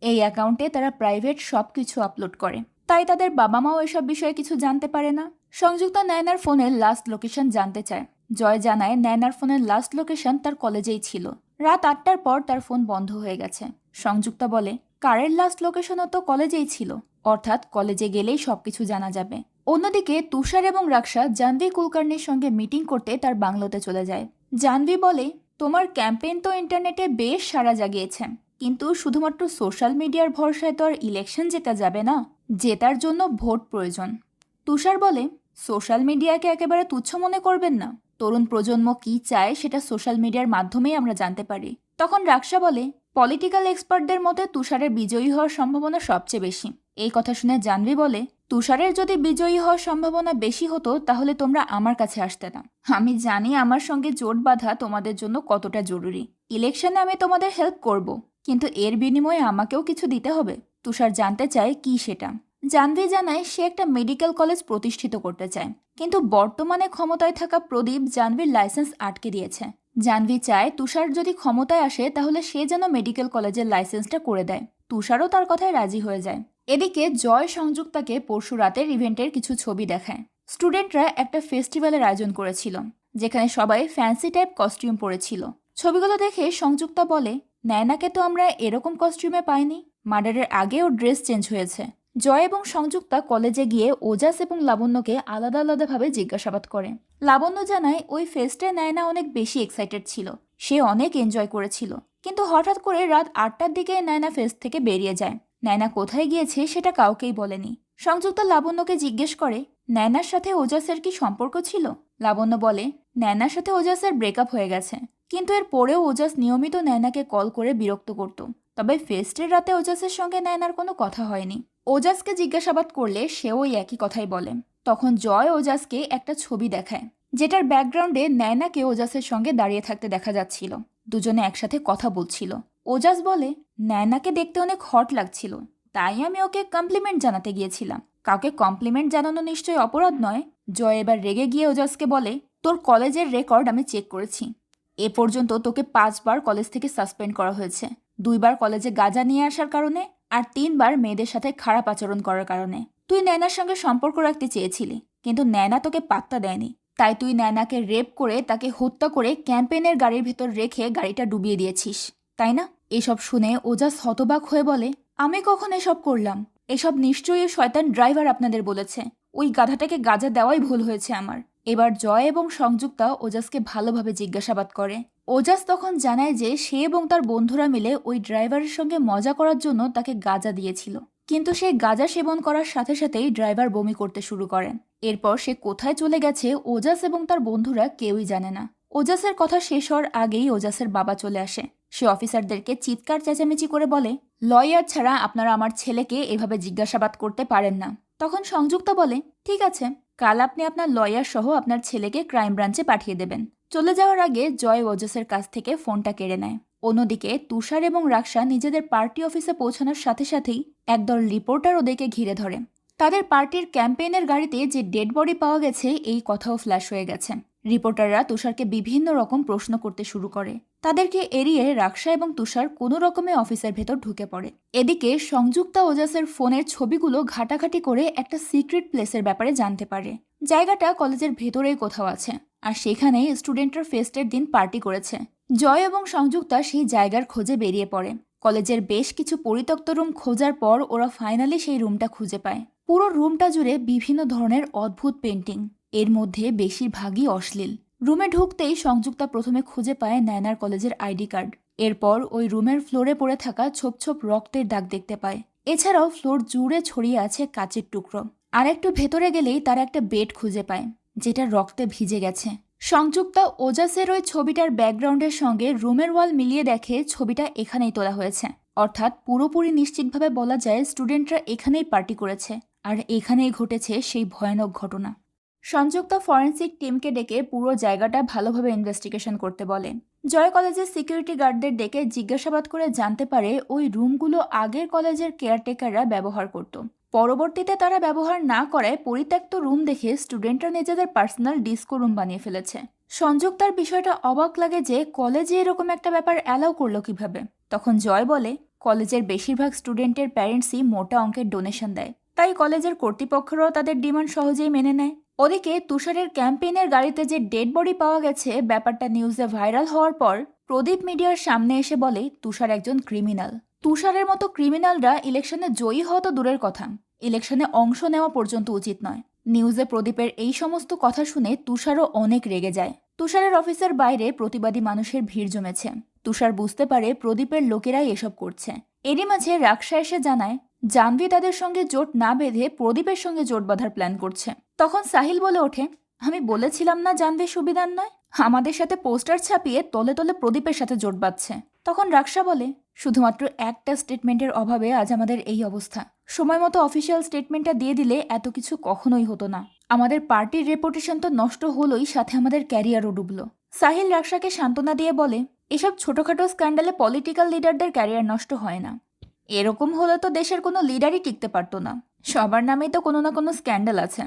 [SPEAKER 1] এই অ্যাকাউন্টে তারা প্রাইভেট সব কিছু আপলোড করে, তাই তাদের বাবা মাও এসব বিষয়ে কিছু জানতে পারে না। সংযুক্তা নয়নার ফোনের লাস্ট লোকেশন জানতে চায়। জয় জানায় নয়নার ফোনের লাস্ট লোকেশন তার কলেজেই ছিল। রাত 8টার পর তার ফোন বন্ধ হয়ে গেছে। সংযুক্তা বলে, কারের লাস্ট লোকেশনও তো কলেজেই ছিল, অর্থাৎ কলেজে গেলেই সবকিছু জানা যাবে। অন্যদিকে তুষার এবং রাক্সা জাহ্নবী কুলকার্নির সঙ্গে মিটিং করতে তার বাংলোতে চলে যায়। জাহ্নবী বলে, তোমার ক্যাম্পেইন তো ইন্টারনেটে বেশ সাড়া জাগিয়েছে, কিন্তু শুধুমাত্র সোশ্যাল মিডিয়ার ভরসায় তো আর ইলেকশন জেতা যাবে না, জেতার জন্য ভোট প্রয়োজন। তুষার বলে, সোশ্যাল মিডিয়াকে একেবারে তুচ্ছ মনে করবেন না, তরুণ প্রজন্ম কি চায় সেটা সোশ্যাল মিডিয়ার মাধ্যমেই আমরা জানতে পারি। তখন রাক্সা বলে, পলিটিক্যাল এক্সপার্টদের মতে তুষারের বিজয়ী হওয়ার সম্ভাবনা সবচেয়ে বেশি। এই কথা শুনে জাহ্নবী বলে, তুষারের যদি বিজয়ী হওয়ার সম্ভাবনা বেশি হতো তাহলে তোমরা আমার কাছে আসতে না। আমি জানি আমার সঙ্গে জোট বাঁধা তোমাদের জন্য কতটা জরুরি। ইলেকশনে আমি তোমাদের হেল্প করব, কিন্তু এর বিনিময়ে আমাকেও কিছু দিতে হবে। তুষার জানতে চায় কি সেটা। জাহ্নবী জানায় সে একটা মেডিকেল কলেজ প্রতিষ্ঠিত করতে চায়, কিন্তু বর্তমানে ক্ষমতায় থাকা প্রদীপ জাহ্নবীর লাইসেন্স আটকে দিয়েছে। জাহ্নবী চায় তুষার যদি ক্ষমতায় আসে তাহলে সে যেন মেডিকেল কলেজের লাইসেন্সটা করে দেয়। তুষারও তার কথায় রাজি হয়ে যায়। এদিকে জয় সংযুক্তাকে পরশু রাতের ইভেন্টের কিছু ছবি দেখায়। স্টুডেন্টরা একটা ফেস্টিভ্যালের আয়োজন করেছিল, যেখানে সবাই ফ্যান্সি টাইপ কস্টিউম পরেছিল। ছবিগুলো দেখে সংযুক্তা বলে, নয়নাকে তো আমরা এরকম কস্টিউমে পাইনি, মার্ডারের আগে ওর ড্রেস চেঞ্জ হয়েছে। জয় এবং সংযুক্তা কলেজে গিয়ে ওজাস এবং লাবণ্যকে আলাদা আলাদাভাবে জিজ্ঞাসাবাদ করে। লাবণ্য জানায় ওই ফেস্টে নয়না অনেক বেশি এক্সাইটেড ছিল, সে অনেক এনজয় করেছিল, কিন্তু হঠাৎ করে রাত 8টার দিকে নয়না ফেস্ট থেকে বেরিয়ে যায়। নয়না কোথায় গিয়েছে সেটা কাউকেই বলেনি। সংযুক্তা লাবণ্যকে জিজ্ঞেস করে, নয়নার সাথে ওজাসের কি সম্পর্ক ছিল? লাবণ্য বলে, নয়নার সাথে ওজাসের ব্রেকআপ হয়ে গেছে, কিন্তু এর পরেও ওজাস নিয়মিত নয়নাকে কল করে বিরক্ত করত। তবে ফেস্টের রাতে ওজাসের সঙ্গে নয়নার কোনো কথা হয়নি। ওজাসকে জিজ্ঞাসাবাদ করলে সেও ওই একই কথাই বলে। তখন জয় ওজাসকে একটা ছবি দেখায়, যেটার ব্যাকগ্রাউন্ডে নয়নাকে ওজাসের সঙ্গে দাঁড়িয়ে থাকতে দেখা যাচ্ছিল। দুজনে একসাথে কথা বলছিল। ওজাস বলে, নয়নাকে দেখতে অনেক হট লাগছিল, তাই আমি ওকে কমপ্লিমেন্ট জানাতে গিয়েছিলাম। কাউকে কমপ্লিমেন্ট জানানো নিশ্চয়ই অপরাধ নয়। জয় এবার রেগে গিয়ে ওজাসকে বলে, তোর কলেজের রেকর্ড আমি চেক করেছি, এ পর্যন্ত তোকে 5 বার কলেজ থেকে সাসপেন্ড করা হয়েছে। 2 বার কলেজে গাঁজা নিয়ে আসার কারণে, আর 3 বার মেয়েদের সাথে খারাপ আচরণ করার কারণে। তুই নয়নার সঙ্গে সম্পর্ক রাখতে চেয়েছিলি, কিন্তু নয়না তোকে পাত্তা দেয়নি, তাই তুই নয়নাকে রেপ করে তাকে হত্যা করে ক্যাম্পেইনের গাড়ির ভেতর রেখে গাড়িটা ডুবিয়ে দিয়েছিস, তাই না? এসব শুনে ওজাস হতবাক হয়ে বলে, আমি কখন এসব করলাম? এসব নিশ্চয়ই শয়তান ড্রাইভার আপনাদের বলেছে। ওই গাধাটাকে গাঁজা দেওয়াই ভুল হয়েছে আমার। এবার জয় এবং সংযুক্তা ওজাসকে ভালোভাবে জিজ্ঞাসাবাদ করে। ওজাস তখন জানায় যে সে এবং তার বন্ধুরা মিলে ওই ড্রাইভারের সঙ্গে মজা করার জন্য তাকে গাঁজা দিয়েছিল, কিন্তু সে গাঁজা সেবন করার সাথে সাথেই ড্রাইভার বমি করতে শুরু করেন। এরপর সে কোথায় চলে গেছে ওজাস এবং তার বন্ধুরা কেউই জানে না। ওজাসের কথা শেষ হওয়ার আগেই ওজাসের বাবা চলে আসে। সে অফিসারদেরকে চিৎকার চেঁচামেচি করে বলে, লয়ার ছাড়া আপনারা আমার ছেলেকে এভাবে জিজ্ঞাসাবাদ করতে পারেন না। তখন সংযুক্তা বলে, ঠিক আছে, কাল আপনি আপনার লয়ার সহ আপনার ছেলেকে ক্রাইম ব্রাঞ্চে পাঠিয়ে দেবেন। চলে যাওয়ার আগে জয় ওজাসের কাছ থেকে ফোনটা কেড়ে নেয়। অন্যদিকে তুষার এবং রাক্সা নিজেদের পার্টি অফিসে পৌঁছানোর সাথে সাথেই একদল রিপোর্টার ওদেরকে ঘিরে ধরে। তাদের পার্টির ক্যাম্পেইনের গাড়িতে যে ডেড বডি পাওয়া গেছে এই কথাও ফ্ল্যাশ হয়ে গেছে। রিপোর্টাররা তুষারকে বিভিন্ন রকম প্রশ্ন করতে শুরু করে। তাদেরকে এড়িয়ে রাক্সা এবং তুষার কোনো রকমে অফিসের ভেতর ঢুকে পড়ে। এদিকে সংযুক্তা ওজাসের ফোনের ছবিগুলো ঘাটাঘাটি করে একটা সিক্রেট প্লেসের ব্যাপারে জানতে পারে। জায়গাটা কলেজের ভেতরেই কোথাও আছে, আর সেখানেই স্টুডেন্টরা ফেস্টের দিন পার্টি করেছে। জয় এবং সংযুক্তা সেই জায়গার খোঁজে বেরিয়ে পড়ে। কলেজের বেশ কিছু পরিত্যক্ত রুম খোঁজার পর ওরা ফাইনালি সেই রুমটা খুঁজে পায়। পুরো রুমটা জুড়ে বিভিন্ন ধরনের অদ্ভুত পেন্টিং, এর মধ্যে বেশিরভাগই অশ্লীল। রুমে ঢুকতেই সংযুক্তা প্রথমে খুঁজে পায় নয়নার কলেজের আইডি কার্ড। এরপর ওই রুমের ফ্লোরে পড়ে থাকা ছোপ ছোপ রক্তের দাগ দেখতে পায়। এছাড়াও ফ্লোর জুড়ে ছড়িয়ে আছে কাচের টুকরো। আর একটু ভেতরে গেলেই তারা একটা বেড খুঁজে পায়, যেটা রক্তে ভিজে গেছে। সংযুক্তা ওজাসের ওই ছবিটার ব্যাকগ্রাউন্ডের সঙ্গে রুমের ওয়াল মিলিয়ে দেখে ছবিটা এখানেই তোলা হয়েছে। অর্থাৎ পুরোপুরি নিশ্চিতভাবে বলা যায় স্টুডেন্টরা এখানেই পার্টি করেছে, আর এখানেই ঘটেছে সেই ভয়ানক ঘটনা। সংযুক্তা ফরেন্সিক টিমকে ডেকে পুরো জায়গাটা ভালোভাবে ইনভেস্টিগেশন করতে বলে। জয় কলেজের সিকিউরিটি গার্ডদের ডেকে জিজ্ঞাসাবাদ করে জানতে পারে ওই রুমগুলো আগের কলেজের কেয়ারটেকাররা ব্যবহার করত। পরবর্তীতে তারা ব্যবহার না করায় পরিত্যক্ত রুম দেখে স্টুডেন্টরা নিজেদের পার্সোনাল ডিস্কো রুম বানিয়ে ফেলেছে। সংযুক্তার বিষয়টা অবাক লাগে যে কলেজে এরকম একটা ব্যাপার অ্যালাউ করলো কিভাবে। তখন জয় বলে, কলেজের বেশিরভাগ স্টুডেন্টের প্যারেন্টসই মোটা অঙ্কের ডোনেশন দেয়, তাই কলেজের কর্তৃপক্ষরাও তাদের ডিমান্ড সহজেই মেনে নেয়। ওদিকে তুষারের ক্যাম্পেইনের গাড়িতে যে ডেড বডি পাওয়া গেছে ব্যাপারটা নিউজে ভাইরাল হওয়ার পর প্রদীপ মিডিয়ার সামনে এসে বলে তুষার একজন ক্রিমিনাল। তুষারের মতো ক্রিমিনালরা ইলেকশনে জয়ী হওয়া তো দূরের কথা, ইলেকশনে অংশ নেওয়া পর্যন্ত উচিত নয়। নিউজে প্রদীপের এই সমস্ত কথা শুনে তুষারও অনেক রেগে যায়। তুষারের অফিসের বাইরে প্রতিবাদী মানুষের ভিড় জমেছে। তুষার বুঝতে পারে প্রদীপের লোকেরাই এসব করছে। এরই মাঝে রাক্সা এসে জানায় জাহ্নবী তাদের সঙ্গে জোট না বেঁধে প্রদীপের সঙ্গে জোট বাঁধার প্ল্যান করছে। তখন সাহিল বলে ওঠে, আমি বলেছিলাম না জাহ্নবী সুবিধার নয়, আমাদের সাথে পোস্টার ছাপিয়ে তলে তলে প্রদীপের সাথে জোট বাঁধছে। তখন রাক্সা বলে, শুধুমাত্র একটা স্টেটমেন্টের অভাবে আজ আমাদের এই অবস্থা। সময় মতো অফিসিয়াল স্টেটমেন্টটা দিয়ে দিলে এত কিছু কখনোই হতো না। আমাদের পার্টির রেপুটেশন তো নষ্ট হলোই, সাথে আমাদের ক্যারিয়ারও ডুবলো। সাহিল রাক্সাকে সান্ত্বনা দিয়ে বলে, এসব ছোটখাটো স্ক্যান্ডালে পলিটিক্যাল লিডারদের ক্যারিয়ার নষ্ট হয় না। এরকম হলে তো দেশের কোনো লিডারই টিকতে পারতো না। সবার নামেই তো কোনো না কোনো স্ক্যান্ডাল আছে।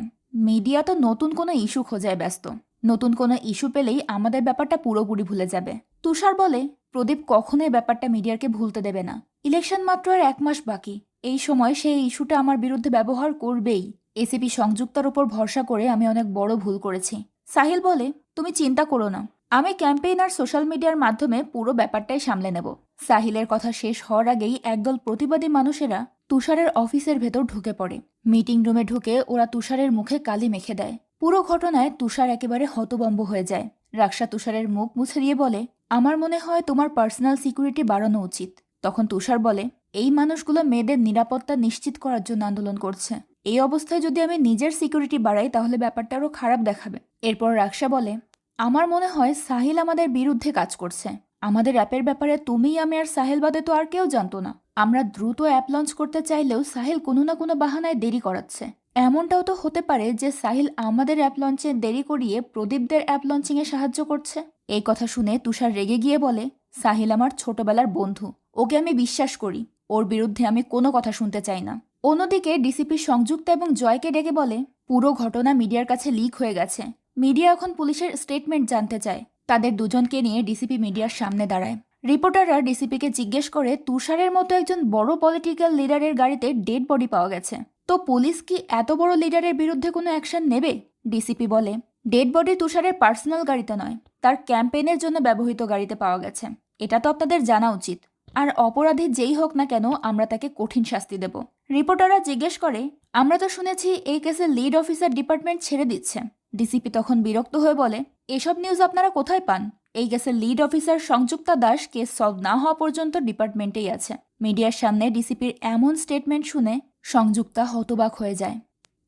[SPEAKER 1] মিডিয়া তো নতুন কোনো ইস্যু খোঁজায় ব্যস্ত। নতুন কোনো ইস্যু পেলেই আমাদের ব্যাপারটা পুরোপুরি ভুলে যাবে। তুষার বলে, প্রদীপ কখনোই ব্যাপারটা মিডিয়াকে ভুলতে দেবে না। ইলেকশন মাত্র আর 1 মাস বাকি। এই সময় সেই ইস্যুটা আমার বিরুদ্ধে ব্যবহার করবেই। এসিপি সংযুক্তার উপর ভরসা করে আমি অনেক বড় ভুল করেছি। সাহিল বলে, তুমি চিন্তা করো না, আমি ক্যাম্পেইন আর সোশ্যাল মিডিয়ার মাধ্যমে পুরো ব্যাপারটাই সামলে নেব। সাহিলের কথা শেষ হওয়ার আগেই একদল প্রতিবাদী মানুষেরা তুষারের অফিসের ভেতর ঢুকে পড়ে। মিটিং রুমে ঢুকে ওরা তুষারের মুখে কালি মেখে দেয়। পুরো ঘটনায় তুষার একেবারে হতবম্ব হয়ে যায়। রাক্সা তুষারের মুখ মুছে দিয়ে বলে, আমার মনে হয় তোমার পার্সোনাল সিকিউরিটি বাড়ানো উচিত। তখন তুষার বলে, এই মানুষগুলো মেয়েদের নিরাপত্তা নিশ্চিত করার জন্য আন্দোলন করছে। এই অবস্থায় যদি আমি নিজের সিকিউরিটি বাড়াই তাহলে ব্যাপারটা আরও খারাপ দেখাবে। এরপর রাক্সা বলে, আমার মনে হয় সাহিল আমাদের বিরুদ্ধে কাজ করছে। আমাদের অ্যাপের ব্যাপারে তুমি, আমি আর সাহিল বাদে তো আর কেউ জানতো না। আমরা দ্রুত অ্যাপ লঞ্চ করতে চাইলেও সাহিল কোনো না কোনো বাহানায় দেরি করাচ্ছে। এমনটাও তো হতে পারে যে সাহিল আমাদের অ্যাপ লঞ্চে দেরি করিয়ে প্রদীপদের অ্যাপ লঞ্চিংয়ে সাহায্য করছে। এই কথা শুনে তুষার রেগে গিয়ে বলে, সাহিল আমার ছোটবেলার বন্ধু, ওকে আমি বিশ্বাস করি, ওর বিরুদ্ধে আমি কোনো কথা শুনতে চাই না। অন্যদিকে ডিসিপি সংযুক্তা এবং জয়কে ডেকে বলে, পুরো ঘটনা মিডিয়ার কাছে লিক হয়ে গেছে। মিডিয়া এখন পুলিশের স্টেটমেন্ট জানতে চায়। তাদের দুজনকে নিয়ে ডিসিপি মিডিয়ার সামনে দাঁড়ায়। রিপোর্টাররা ডিসিপিকে জিজ্ঞেস করে, তুষারের মতো একজন বড় পলিটিক্যাল লিডারের গাড়িতে ডেড বডি পাওয়া গেছে, তো পুলিশ কি এত বড় লিডারের বিরুদ্ধে কোনো অ্যাকশন নেবে? ডিসিপি বলে, ডেড বডি তুষারের পার্সোনাল গাড়িতে নয়, তার ক্যাম্পেইনের জন্য ব্যবহৃত গাড়িতে পাওয়া গেছে। এটা তো আপনাদের জানা উচিত। আর অপরাধী যেই হোক না কেন আমরা তাকে কঠিন শাস্তি দেব। রিপোর্টাররা জিজ্ঞেস করে, আমরা তো শুনেছি এই কেসের লিড অফিসার ডিপার্টমেন্ট ছেড়ে দিচ্ছে। ডিসিপি তখন বিরক্ত হয়ে বলে, এসব নিউজ আপনারা কোথায় পান? এই কেসের lead officer Sanjukta Das case solve না হওয়া পর্যন্ত ডিপার্টমেন্টেই আছে। মিডিয়ার সামনে ডিসিপির এমন স্টেটমেন্ট শুনে সংযুক্তা হতবাক হয়ে যায়।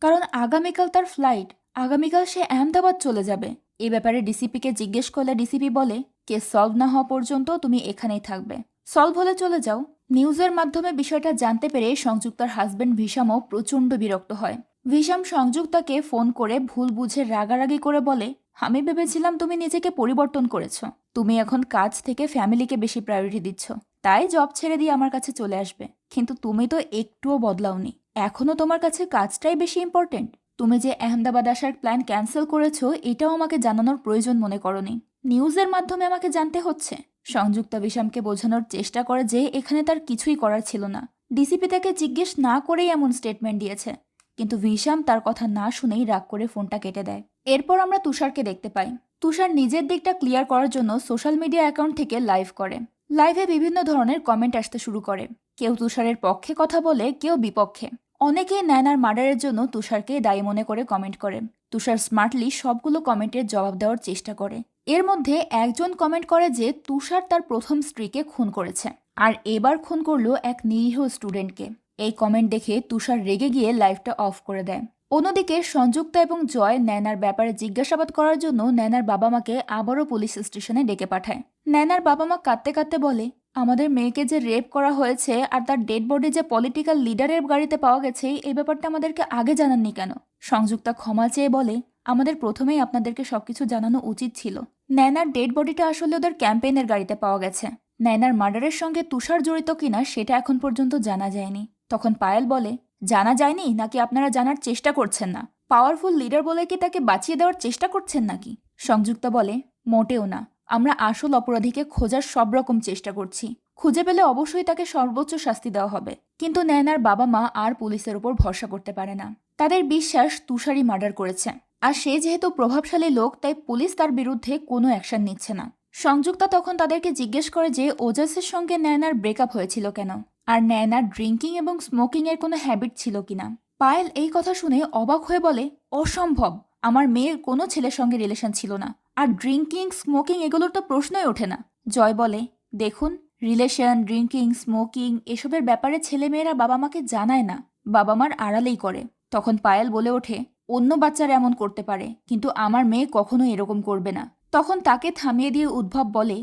[SPEAKER 1] কারণ আগামীকাল তার ফ্লাইট, আগামীকাল সে আহমেদাবাদ চলে যাবে। এই ব্যাপারে ডিসিপিকে জিজ্ঞেস করলে ডিসিপি বলে, কেস সলভ না হওয়া পর্যন্ত তুমি এখানেই থাকবে, সলভ হলে চলে যাও। নিউজের মাধ্যমে বিষয়টা জানতে পেরে সংযুক্তার হাজবেন্ড ভিশামও প্রচণ্ড বিরক্ত হয়। ভিশাম সংযুক্তাকে ফোন করে ভুল বুঝে রাগারাগি করে বলে, আমি ভেবেছিলাম তুমি নিজেকে পরিবর্তন করেছ, তুমি এখন কাজ থেকে ফ্যামিলিকে বেশি প্রায়োরিটি দিচ্ছ, তাই জব ছেড়ে দিয়ে আমার কাছে চলে আসবে। কিন্তু তুমি তো একটুও বদলাওনি, এখনো তোমার কাছে কাজটাই বেশি ইম্পর্টেন্ট। তুমি যে আহমেদাবাদ আসার প্ল্যান ক্যান্সেল করেছো এটাও আমাকে জানানোর প্রয়োজন মনে করনি, নিউজের মাধ্যমে আমাকে জানতে হচ্ছে। সংযুক্তা ভিশামকে বোঝানোর চেষ্টা করে যে এখানে তার কিছুই করার ছিল না। ডিসিপি তাকে জিজ্ঞেস না করেই এমন স্টেটমেন্ট দিয়েছে, কিন্তু ভিশাম তার কথা না শুনেই রাগ করে ফোনটা কেটে দেয়। এরপর আমরা তুষারকে দেখতে পাই। তুষার নিজের দিকটা ক্লিয়ার করার জন্য সোশ্যাল মিডিয়া অ্যাকাউন্ট থেকে লাইভ করে। লাইভে বিভিন্ন ধরনের কমেন্ট আসতে শুরু করে। কেউ তুষারের পক্ষে কথা বলে, কেউ বিপক্ষে। অনেকেই ন্যানার মার্ডারের জন্য তুষারকে দায়ী মনে করে কমেন্ট করে। তুষার স্মার্টলি সবগুলো কমেন্টের জবাব দেওয়ার চেষ্টা করে। এর মধ্যে একজন কমেন্ট করে যে তুষার তার প্রথম স্ত্রীকে খুন করেছে, আর এবার খুন করলো এক নিরীহ স্টুডেন্টকে। এই কমেন্ট দেখে তুষার রেগে গিয়ে লাইভটা অফ করে দেয়। অন্যদিকে সংযুক্তা এবং জয় ন্যানার ব্যাপারে জিজ্ঞাসাবাদ করার জন্য ন্যানার বাবা মাকে আবারও পুলিশ স্টেশনে ডেকে পাঠায়। ন্যানার বাবা মা কাঁদতে কাঁদতে বলে, আমাদের মেয়েকে যে রেপ করা হয়েছে আর তার ডেড বডি যে পলিটিক্যাল লিডারের গাড়িতে পাওয়া গেছে এই ব্যাপারটা আমাদেরকে আগে জানাননি কেন? সংযুক্তা ক্ষমা চেয়ে বলে, আমাদের প্রথমেই আপনাদেরকে সবকিছু জানানো উচিত ছিল। ন্যানার ডেড বডিটা আসলে ওদের ক্যাম্পেইনের গাড়িতে পাওয়া গেছে। ন্যানার মার্ডারের সঙ্গে তুষার জড়িত কিনা সেটা এখন পর্যন্ত জানা যায়নি। তখন পায়েল বলে, জানা যায়নি নাকি আপনারা জানার চেষ্টা করছেন না? পাওয়ারফুল লিডার বলে কি তাকে বাঁচিয়ে দেওয়ার চেষ্টা করছেন নাকি? সংযুক্তা বলে, মোটেও না। আমরা আসল অপরাধীকে খোঁজার সব রকম চেষ্টা করছি। খুঁজে পেলে অবশ্যই তাকে সর্বোচ্চ শাস্তি দেওয়া হবে। কিন্তু নয়নার বাবা মা আর পুলিশের উপর ভরসা করতে পারে না। তাদের বিশ্বাস তুষারই মার্ডার করেছে। আর সে যেহেতু প্রভাবশালী লোক, তাই পুলিশ তার বিরুদ্ধে কোনো অ্যাকশন নিচ্ছে না। সংযুক্তা তখন তাদেরকে জিজ্ঞেস করে যে ওজাসের সঙ্গে নয়নার ব্রেকআপ হয়েছিল কেন, আর নয়নার ড্রিঙ্কিং এবং স্মোকিং এর কোনো হ্যাবিট ছিল কিনা। পায়েল এই কথা শুনে অবাক হয়ে বলে, অসম্ভব, আমার মেয়ের কোনো ছেলের সঙ্গে রিলেশন ছিল না, আর ড্রিঙ্কিং স্মোকিং এগুলোর তো প্রশ্নই ওঠে না। জয় বলে, দেখুন, রিলেশন, ড্রিঙ্কিং, স্মোকিং এসবের ব্যাপারে ছেলেমেয়েরা বাবা মাকে জানায় না, বাবা মার আড়ালেই করে। তখন পায়েল বলে ওঠে, অন্য বাচ্চারা এমন করতে পারে, কিন্তু আমার মেয়ে কখনো এরকম করবে না। তখন তাকে থামিয়ে দিয়ে উদ্ভব বলে,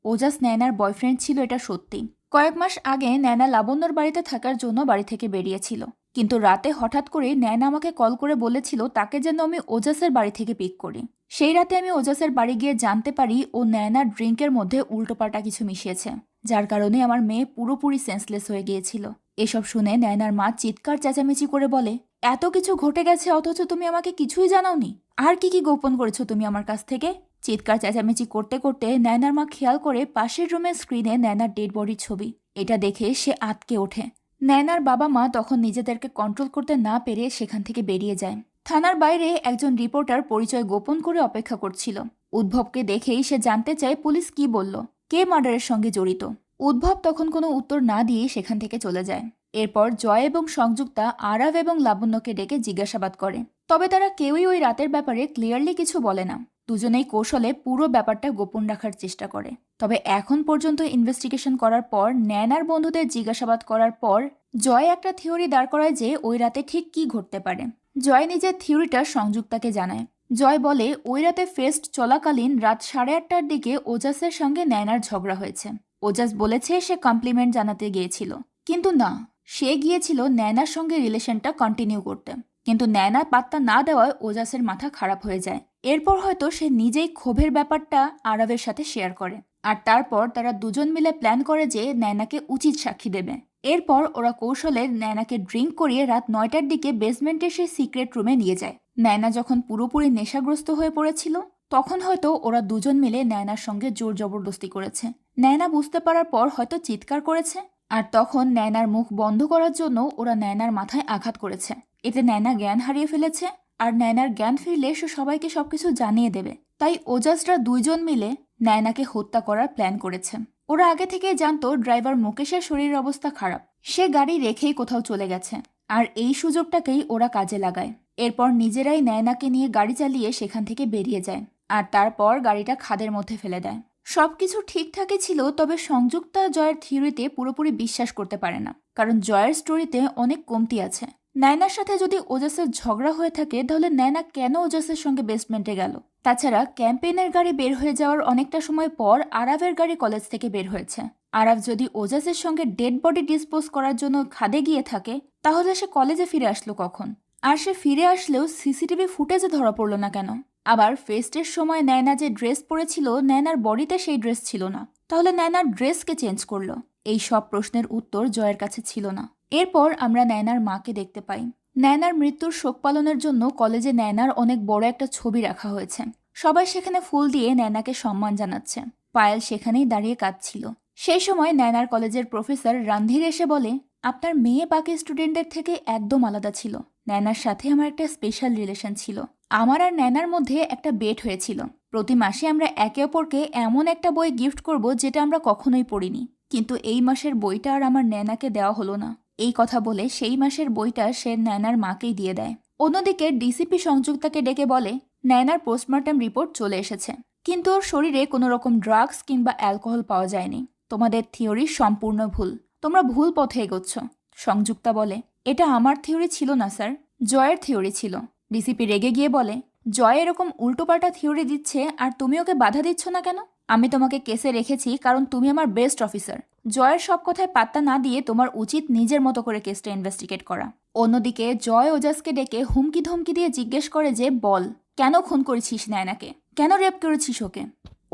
[SPEAKER 1] ওজাস নয়নার বয়ফ্রেন্ড ছিল, এটা সত্যি। কয়েক মাস আগে নয়না লাবণ্যর বাড়িতে থাকার জন্য বাড়ি থেকে বেরিয়েছিল, কিন্তু রাতে হঠাৎ করে নয়না আমাকে কল করে বলেছিল তাকে যেন আমি ওজাসের বাড়ি থেকে পিক করি। সেই রাতে আমি ওজাসের বাড়ি গিয়ে জানতে পারি ও নয়নার ড্রিঙ্কের মধ্যে উল্টোপাল্টা কিছু মিশিয়েছে, যার কারণে আমার মেয়ে পুরোপুরি সেন্সলেস হয়ে গিয়েছিল। এসব শুনে নয়নার মা চিৎকার চেঁচামেচি করে বলে, এত কিছু ঘটে গেছে অথচ তুমি আমাকে কিছুই জানাওনি, আর কি কি গোপন করেছো তুমি আমার কাছ থেকে? চিৎকার চেঁচামেচি করতে করতে নয়নার মা খেয়াল করে পাশের রুমের স্ক্রিনে নয়নার ডেড বডির ছবি। এটা দেখে সে আঁতকে ওঠে। নয়নার বাবা মা তখন নিজেদেরকে কন্ট্রোল করতে না পেরে সেখান থেকে বেরিয়ে যায়। থানার বাইরে একজন রিপোর্টার পরিচয় গোপন করে অপেক্ষা করছিল। উদ্ভবকে দেখেই সে জানতে চায় পুলিশ কি বলল, কে মার্ডারের সঙ্গে জড়িত। উদ্ভব তখন কোনো উত্তর না দিয়ে সেখান থেকে চলে যায়। এরপর জয় এবং সংযুক্তা আরাভ এবং লাবণ্যকে ডেকে জিজ্ঞাসাবাদ করে, তবে তারা কেউই ওই রাতের ব্যাপারে ক্লিয়ারলি কিছু বলে না। দুজনেই কৌশলে পুরো ব্যাপারটা গোপন রাখার চেষ্টা করে। তবে এখন পর্যন্ত ইনভেস্টিগেশন করার পর, নয়নার বন্ধুদের জিজ্ঞাসাবাদ করার পর জয় একটা থিওরি দাঁড় করায় যে ওই রাতে ঠিক কি ঘটতে পারে। জয় নিজের থিওরিটা সংযুক্তাকে জানায়। জয় বলে, ওই রাতে ফেস্ট চলাকালীন রাত 8:30টার দিকে ওজাসের সঙ্গে নয়নার ঝগড়া হয়েছে। ওজাস বলেছে সে কমপ্লিমেন্ট জানাতে গিয়েছিল, কিন্তু না, সে গিয়েছিল নয়নার সঙ্গে রিলেশনটা কন্টিনিউ করতে। কিন্তু নয়না পাত্তা না দেওয়ায় ওজাসের মাথা খারাপ হয়ে যায়। এরপর হয়তো সে নিজেই ক্ষোভের ব্যাপারটা আরাবের সাথে শেয়ার করে, আর তারপর তারা দুজন মিলে প্ল্যান করে যে নয়নাকে উচিত সাক্ষী দেবে। এরপর ওরা কৌশলে নয়নাকে ড্রিঙ্ক করিয়ে রাত 9টার দিকে বেসমেন্টের সেই সিক্রেট রুমে নিয়ে যায়। নয়না যখন পুরোপুরি নেশাগ্রস্ত হয়ে পড়েছিল, তখন হয়তো ওরা দুজন মিলে নয়নার সঙ্গে জোর জবরদস্তি করেছে। নয়না বুঝতে পারার পর হয়তো চিৎকার করেছে, আর তখন নয়নার মুখ বন্ধ করার জন্য ওরা নয়নার মাথায় আঘাত করেছে। এতে নয়না জ্ঞান হারিয়ে ফেলেছে, আর নয়নার জ্ঞান ফিরলে সে সবাইকে সবকিছু জানিয়ে দেবে। তাই ওজাসরা দুইজন মিলে নয়নাকে হত্যা করার প্ল্যান করেছে। ওরা আগে থেকেই জানতো ড্রাইভার মুকেশের শরীরের অবস্থা খারাপ, সে গাড়ি রেখেই কোথাও চলে গেছে, আর এই সুযোগটাকেই ওরা কাজে লাগায়। এরপর নিজেরাই নয়নাকে নিয়ে গাড়ি চালিয়ে সেখান থেকে বেরিয়ে যায়, আর তারপর গাড়িটা খাদের মধ্যে ফেলে দেয়। সবকিছু ঠিকঠাকই ছিল, তবে সংযুক্তা জয়ের থিওরিতে পুরোপুরি বিশ্বাস করতে পারে না, কারণ জয়ের স্টোরিতে অনেক কমতি আছে। নয়নার সাথে যদি ওজাসের ঝগড়া হয়ে থাকে, তাহলে নয়না কেন ওজাসের সঙ্গে বেসমেন্টে গেল? তাছাড়া ক্যাম্পেইনের গাড়ি বের হয়ে যাওয়ার অনেকটা সময় পর আরাভের গাড়ি কলেজ থেকে বের হয়েছে। আরাভ যদি ওজাসের সঙ্গে ডেড বডি ডিসপোজ করার জন্য খাদে গিয়ে থাকে, তাহলে সে কলেজে ফিরে আসলো কখন? আর সে ফিরে আসলেও সিসিটিভি ফুটেজে ধরা পড়লো না কেন? আবার ফেস্টের সময় নয়না যে ড্রেস পরেছিল, নয়নার বডিতে সেই ড্রেস ছিল না, তাহলে নয়নার ড্রেসকে চেঞ্জ করলো? এই সব প্রশ্নের উত্তর জয়ের কাছে ছিল না। এরপর আমরা নয়নার মাকে দেখতে পাই। নয়নার মৃত্যুর শোক পালনের জন্য কলেজে নয়নার অনেক বড় একটা ছবি রাখা হয়েছে। সবাই সেখানে ফুল দিয়ে নয়নাকে সম্মান জানাচ্ছে। পায়েল সেখানেই দাঁড়িয়ে কাঁদছিল। সেই সময় নয়নার কলেজের প্রফেসর রণধীর এসে বলে, আপনার মেয়ে বাকি স্টুডেন্টদের থেকে একদম আলাদা ছিল। নয়নার সাথে আমার একটা স্পেশাল রিলেশন ছিল। আমার আর নয়নার মধ্যে একটা বেট হয়েছিল, প্রতি মাসে আমরা একে অপরকে এমন একটা বই গিফট করব যেটা আমরা কখনোই পড়িনি। কিন্তু এই মাসের বইটা আর আমার নয়নাকে দেওয়া হলো না। এই কথা বলে সেই মাসের বইটা সে নয়নার মাকেই দিয়ে দেয়। অন্যদিকে ডিসিপি সংযুক্তাকে ডেকে বলে, নয়নার পোস্টমর্টম রিপোর্ট চলে এসেছে, কিন্তু ওর শরীরে কোনো রকম ড্রাগস কিংবা অ্যালকোহল পাওয়া যায়নি। তোমাদের থিওরি সম্পূর্ণ ভুল, তোমরা ভুল পথে এগোচ্ছ। সংযুক্তা বলে, এটা আমার থিওরি ছিল না স্যার, জয়ের থিওরি ছিল। ডিসিপি রেগে গিয়ে বলে, জয় এরকম উল্টোপাল্টা থিওরি দিচ্ছে আর তুমি ওকে বাধা দিচ্ছ না কেন? আমি তোমাকে কেসে রেখেছি কারণ তুমি আমার বেস্ট অফিসার। জয়ের সব কথায় পাত্তা না দিয়ে তোমার উচিত নিজের মতো করে কেসটা ইনভেস্টিগেট করা। অন্যদিকে জয় ওজাসকে ডেকে হুমকি ধমকি দিয়ে জিজ্ঞেস করে যে, বল, কেন খুন করেছিস নয়নাকে, কেন রেপ করেছিস ওকে?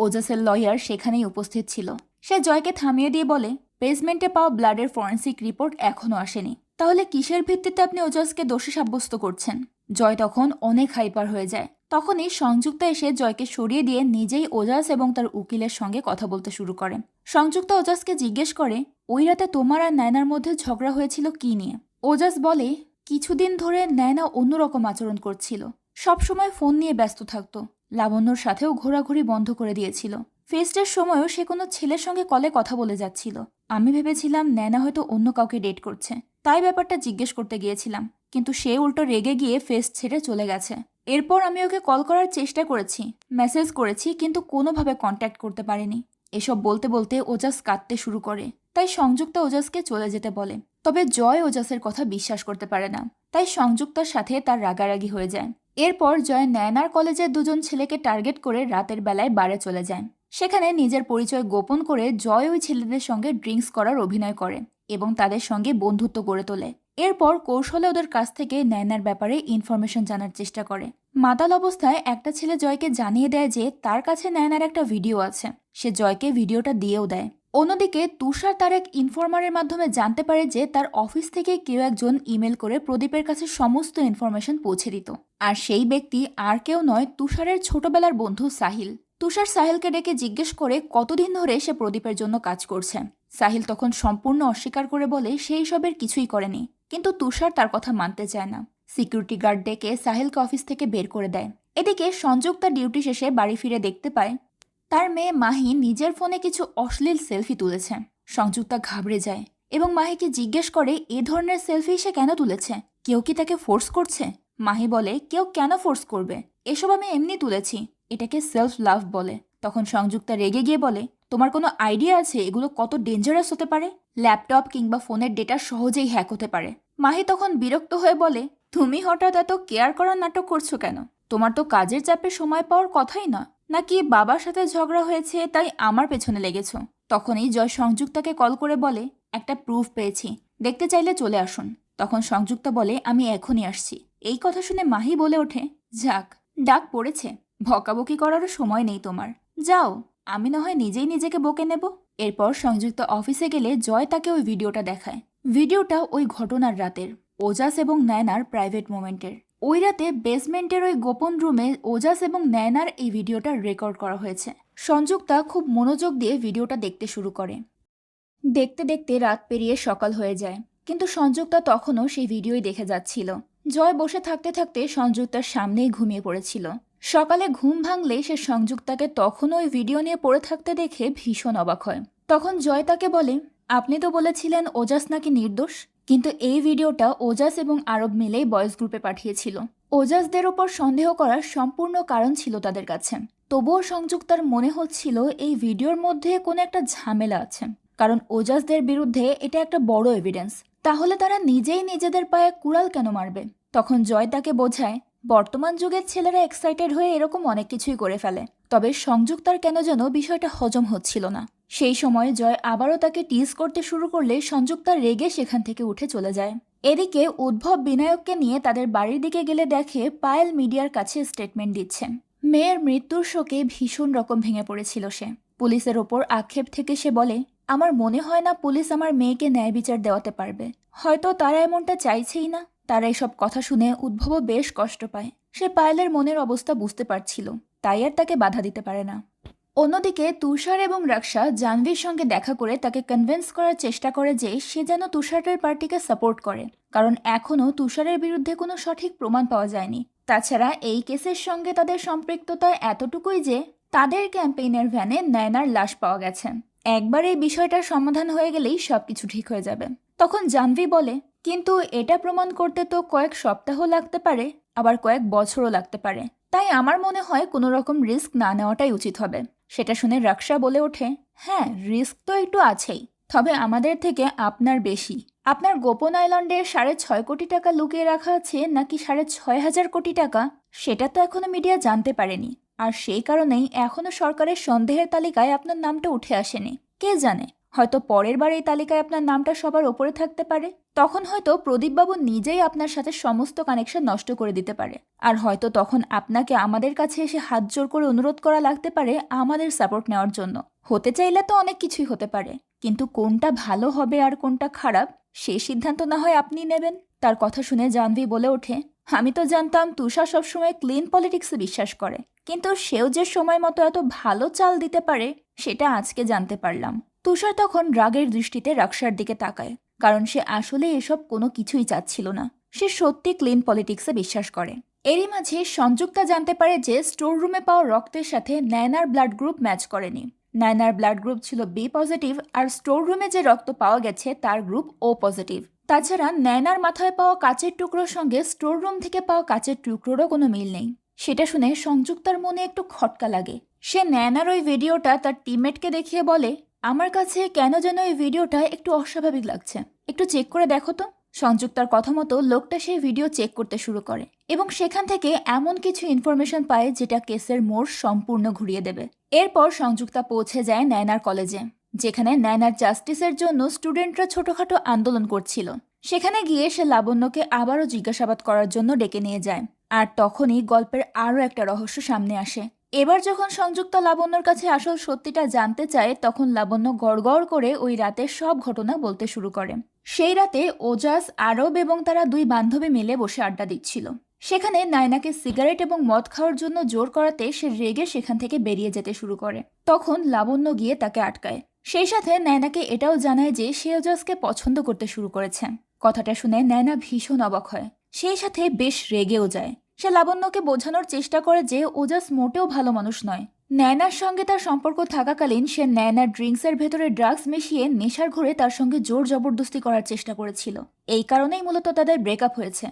[SPEAKER 1] ওজাসের লয়ার সেখানেই উপস্থিত ছিল। সে জয়কে থামিয়ে দিয়ে বলে, বেসমেন্টে পাওয়া ব্লাডের ফরেন্সিক রিপোর্ট এখনো আসেনি, তাহলে কিসের ভিত্তিতে আপনি ওজাসকে দোষী সাব্যস্ত করছেন? জয় তখন অনেক হাইপার হয়ে যায়। তখনই সংযুক্তা এসে জয়কে সরিয়ে দিয়ে নিজেই ওজাস এবং তার উকিলের সঙ্গে কথা বলতে শুরু করে। সংযুক্তা ওজাসকে জিজ্ঞেস করে, ওই রাতে তোমার আর নায়নার মধ্যে ঝগড়া হয়েছিল কি নিয়ে? ওজাস বলে, কিছুদিন ধরে নায়না অন্যরকম আচরণ করছিল, সবসময় ফোন নিয়ে ব্যস্ত থাকতো, লাবণ্যর সাথেও ঘোরাঘুরি বন্ধ করে দিয়েছিল। ফেস্টের সময়ও সে কোনো ছেলের সঙ্গে কলে কথা বলে যাচ্ছিল। আমি ভেবেছিলাম নায়না হয়তো অন্য কাউকে ডেট করছে, তাই ব্যাপারটা জিজ্ঞেস করতে গিয়েছিলাম, কিন্তু সে উল্টো রেগে গিয়ে ফেস্ট ছেড়ে চলে গেছে। এরপর আমি ওকে কল করার চেষ্টা করেছি, মেসেজ করেছি, কিন্তু কোনোভাবে কন্ট্যাক্ট করতে পারিনি। এসব বলতে বলতে ওজাস কাঁদতে শুরু করে। তাই সংযুক্তা ওজাসকে চলে যেতে বলে। তবে জয় ওজাসের কথা বিশ্বাস করতে পারে না, তাই সংযুক্তার সাথে তার রাগারাগি হয়ে যায়। এরপর জয় নায়নার কলেজের দুজন ছেলেকে টার্গেট করে রাতের বেলায় বারে চলে যায়। সেখানে নিজের পরিচয় গোপন করে জয় ওই ছেলেদের সঙ্গে ড্রিঙ্কস করার অভিনয় করে এবং তাদের সঙ্গে বন্ধুত্ব গড়ে তোলে। এরপর কৌশলে ওদের কাছ থেকে নায়নার ব্যাপারে ইনফরমেশন জানার চেষ্টা করে। মাতাল অবস্থায় একটা ছেলে জয়কে জানিয়ে দেয় যে তার কাছে নায়নার একটা ভিডিও আছে। সে জয়কে ভিডিওটা দিয়েও দেয়। অন্যদিকে তুষার তার এক ইনফরমারের মাধ্যমে জানতে পারে যে তার অফিস থেকে কেউ একজন ইমেল করে প্রদীপের কাছে সমস্ত ইনফরমেশন পৌঁছে দিত। আর সেই ব্যক্তি আর কেউ নয়, তুষারের ছোটবেলার বন্ধু সাহিল। তুষার সাহিলকে ডেকে জিজ্ঞেস করে কতদিন ধরে সে প্রদীপের জন্য কাজ করছে। সাহিল তখন সম্পূর্ণ অস্বীকার করে বলে সেই সবের কিছুই করেনি, কিন্তু তুষার তার কথা মানতে চায় না। সিকিউরিটি গার্ড ডেকে সাহিলকে অফিস থেকে বের করে দেয়। এদিকে সংযুক্তা ডিউটি শেষে বাড়ি ফিরে দেখতে পায় তার মেয়ে মাহি নিজের ফোনে কিছু অশ্লীল সেলফি তুলেছে। সংযুক্তা ঘাবড়ে যায় এবং মাহিকে জিজ্ঞেস করে এ ধরনের সেলফি সে কেন তুলেছে, কেউ কি তাকে ফোর্স করছে? মাহি বলে, কেউ কেন ফোর্স করবে, এসব আমি এমনি তুলেছি, এটাকে সেলফ লাভ বলে। তখন সংযুক্তা রেগে গিয়ে বলে, তোমার কোনো আইডিয়া আছে এগুলো কত ডেঞ্জারাস হতে পারে? ল্যাপটপ কিংবা ফোনের ডেটা সহজেই হ্যাক হতে পারে। মাহি তখন বিরক্ত হয়ে বলে, তুমি হঠাৎ এত কেয়ার করার নাটক করছো কেন? তোমার তো কাজের চাপে সময় পাওয়ার কথাই না, নাকি বাবার সাথে ঝগড়া হয়েছে তাই আমার পেছনে লেগেছো? তখনই জয় সংযুক্তাকে কল করে বলে, একটা প্রুফ পেয়েছি, দেখতে চাইলে চলে আসুন। তখন সংযুক্তা বলে, আমি এখনই আসছি। এই কথা শুনে মাহি বলে ওঠে, যাক, ডাক পড়েছে, বকাবকি করারও সময় নেই তোমার, যাও, আমি না হয় নিজেই নিজেকে বকে নেব। এরপর সংযুক্তা অফিসে গেলে জয় তাকে ওই ভিডিওটা দেখায়। ভিডিওটা ওই ঘটনার রাতের, ওজাস এবং নায়নার প্রাইভেট মোমেন্টের। ওই রাতে বেসমেন্টের ওই গোপন রুমে ওজাস এবং নায়নার এই ভিডিওটা রেকর্ড করা হয়েছে। সংযুক্তা খুব মনোযোগ দিয়ে ভিডিওটা দেখতে শুরু করে। দেখতে দেখতে রাত পেরিয়ে সকাল হয়ে যায়, কিন্তু সংযুক্তা তখনও সেই ভিডিওই দেখে যাচ্ছিল। জয় বসে থাকতে থাকতে সংযুক্তার সামনেই ঘুমিয়ে পড়েছিল। সকালে ঘুম ভাঙলে সে সংযুক্তাকে তখনও ওই ভিডিও নিয়ে পড়ে থাকতে দেখে ভীষণ অবাক হয়। তখন জয় তাকে বলে, আপনি তো বলেছিলেন ওজাস নাকি নির্দোষ, কিন্তু এই ভিডিওটা ওজাস এবং আরব মিলেই বয়েজ গ্রুপে পাঠিয়েছিল। ওজাসদের ওপর সন্দেহ করার সম্পূর্ণ কারণ ছিল তাদের কাছে। তবুও সংযুক্তার মনে হচ্ছিল এই ভিডিওর মধ্যে কোনো একটা ঝামেলা আছে, কারণ ওজাসদের বিরুদ্ধে এটা একটা বড় এভিডেন্স। তাহলে তারা নিজেই নিজেদের পায়ে কুড়াল কেন মারবে? তখন জয় তাকে বোঝায়, বর্তমান যুগের ছেলেরা এক্সাইটেড হয়ে এরকম অনেক কিছুই করে ফেলে। তবে সংযুক্তার কেন যেন বিষয়টা হজম হচ্ছিল না। সেই সময় জয় আবারও তাকে টিজ করতে শুরু করলে সংযুক্তা রেগে সেখান থেকে উঠে চলে যায়। এদিকে উদ্ভব বিনায়ককে নিয়ে তাদের বাড়ির দিকে গেলে দেখে পায়েল মিডিয়ার কাছে স্টেটমেন্ট দিচ্ছে। মেয়ের মৃত্যুর শোকে ভীষণ রকম ভেঙে পড়েছিল সে। পুলিশের ওপর আক্ষেপ থেকে সে বলে, আমার মনে হয় না পুলিশ আমার মেয়েকে ন্যায় বিচার দেওয়াতে পারবে। হয়তো তারা এমনটা চাইছেই না। তারা এসব কথা শুনে উদ্ভবও বেশ কষ্ট পায়। সে পায়েলের মনের অবস্থা বুঝতে পারছিল, তাই আর তাকে বাধা দিতে পারে না। অন্যদিকে তুষার এবং রাক্সা জাহ্নবীর সঙ্গে দেখা করে তাকে কনভিন্স করার চেষ্টা করে যে সে যেন তুষারের পার্টিকে সাপোর্ট করে, কারণ এখনও তুষারের বিরুদ্ধে কোনো সঠিক প্রমাণ পাওয়া যায়নি। তাছাড়া এই কেসের সঙ্গে তাদের সম্পৃক্ততা এতটুকুই যে তাদের ক্যাম্পেইনের ভ্যানে নায়নার লাশ পাওয়া গেছে। একবার এই বিষয়টার সমাধান হয়ে গেলেই সবকিছু ঠিক হয়ে যাবে। তখন জাহ্নবী বলে, কিন্তু এটা প্রমাণ করতে তো কয়েক সপ্তাহ লাগতে পারে, আবার কয়েক বছরও লাগতে পারে। তাই আমার মনে হয় কোনো রকম রিস্ক না নেওয়াটাই উচিত হবে। সেটা শুনে রাক্সা বলে ওঠে, হ্যাঁ, রিস্ক তো একটু আছেই, তবে আমাদের থেকে আপনার বেশি। আপনার গোপন আইল্যান্ডে 6.5 কোটি টাকা লুকিয়ে রাখা আছে নাকি 6,500 কোটি টাকা, সেটা তো এখনো মিডিয়া জানতে পারেনি। আর সেই কারণেই এখনো সরকারের সন্দেহের তালিকায় আপনার নামটা উঠে আসেনি। কে জানে, হয়তো পরের বার এই তালিকায় আপনার নামটা সবার ওপরে থাকতে পারে। তখন হয়তো প্রদীপবাবু নিজেই আপনার সাথে সমস্ত কানেকশন নষ্ট করে দিতে পারে। আর হয়তো তখন আপনাকে আমাদের কাছে এসে হাত জোর করে অনুরোধ করা লাগতে পারে আমাদের সাপোর্ট নেওয়ার জন্য। হতে চাইলে তো অনেক কিছুই হতে পারে, কিন্তু কোনটা ভালো হবে আর কোনটা খারাপ সেই সিদ্ধান্ত না হয় আপনিই নেবেন। তার কথা শুনে জাহ্নবী বলে ওঠে, আমি তো জানতাম তুষার সবসময় ক্লিন পলিটিক্সে বিশ্বাস করে, কিন্তু সেও যে সময় মতো এত ভালো চাল দিতে পারে সেটা আজকে জানতে পারলাম। তুষার তখন রাগের দৃষ্টিতে রাক্সার দিকে তাকায়, কারণ সে আসলে এসব কোনো কিছুই চাচ্ছিল না। সে সত্যি ক্লিন পলিটিক্সে বিশ্বাস করে। এরই মাঝে সংযুক্তা জানতে পারে যে স্টোর রুমে পাওয়া রক্তের সাথে নয়নার ব্লাড গ্রুপ ম্যাচ করেনি। নয়নার ব্লাড গ্রুপ ছিল বি পজিটিভ, আর স্টোর রুমে যে রক্ত পাওয়া গেছে তার গ্রুপ ও পজিটিভ। তাছাড়া নয়নার মাথায় পাওয়া কাচের টুকরোর সঙ্গে স্টোর রুম থেকে পাওয়া কাচের টুকরোরও কোনো মিল নেই। সেটা শুনে সংযুক্তার মনে একটু খটকা লাগে। সে নয়নার ওই ভিডিওটা তার টিমমেটকে দেখিয়ে বলে, আমার কাছে কেন যেন এই ভিডিওটা একটু অস্বাভাবিক লাগছে, একটু চেক করে দেখো তো। সংযুক্তার কথা মতো লোকটা সেই ভিডিও চেক করতে শুরু করে এবং সেখান থেকে এমন কিছু ইনফরমেশন পায় যেটা কেসের মোড় সম্পূর্ণ ঘুরিয়ে দেবে। এরপর সংযুক্তা পৌঁছে যায় নয়নার কলেজে, যেখানে নয়নার জাস্টিসের জন্য স্টুডেন্টরা ছোটখাটো আন্দোলন করছিল। সেখানে গিয়ে সে লাবণ্যকে আবারও জিজ্ঞাসাবাদ করার জন্য ডেকে নিয়ে যায়। আর তখনই গল্পের আরও একটা রহস্য সামনে আসে। এবার যখন সংযুক্তা লাবণ্যর কাছে আসল সত্যিটা জানতে চায়, তখন লাবণ্য গড়গড় করে ওই রাতের সব ঘটনা বলতে শুরু করে। সেই রাতে ওজাস, আরব এবং তারা দুই বান্ধবী মিলে বসে আড্ডা দিচ্ছিল। সেখানে নায়নাকে সিগারেট এবং মদ খাওয়ার জন্য জোর করাতে সে রেগে সেখান থেকে বেরিয়ে যেতে শুরু করে। তখন লাবণ্য গিয়ে তাকে আটকায়। সেই সাথে নায়নাকে এটাও জানায় যে সে ওজাসকে পছন্দ করতে শুরু করেছে। কথাটা শুনে নায়না ভীষণ অবাক হয়, সেই সাথে বেশ রেগেও যায়। সে লাবণ্যকে বোঝানোর চেষ্টা করে যে ওজাস মোটেও ভালো মানুষ নয়। নয়নার সঙ্গে তার সম্পর্ক থাকাকালীন সে নয়নার ড্রিঙ্কসের ভেতরে ড্রাগস মিশিয়ে নেশার ঘরে তার সঙ্গে জোর জবরদস্তি করার চেষ্টা করেছিল। এই কারণেই মূলত তাদের ব্রেকআপ হয়েছে।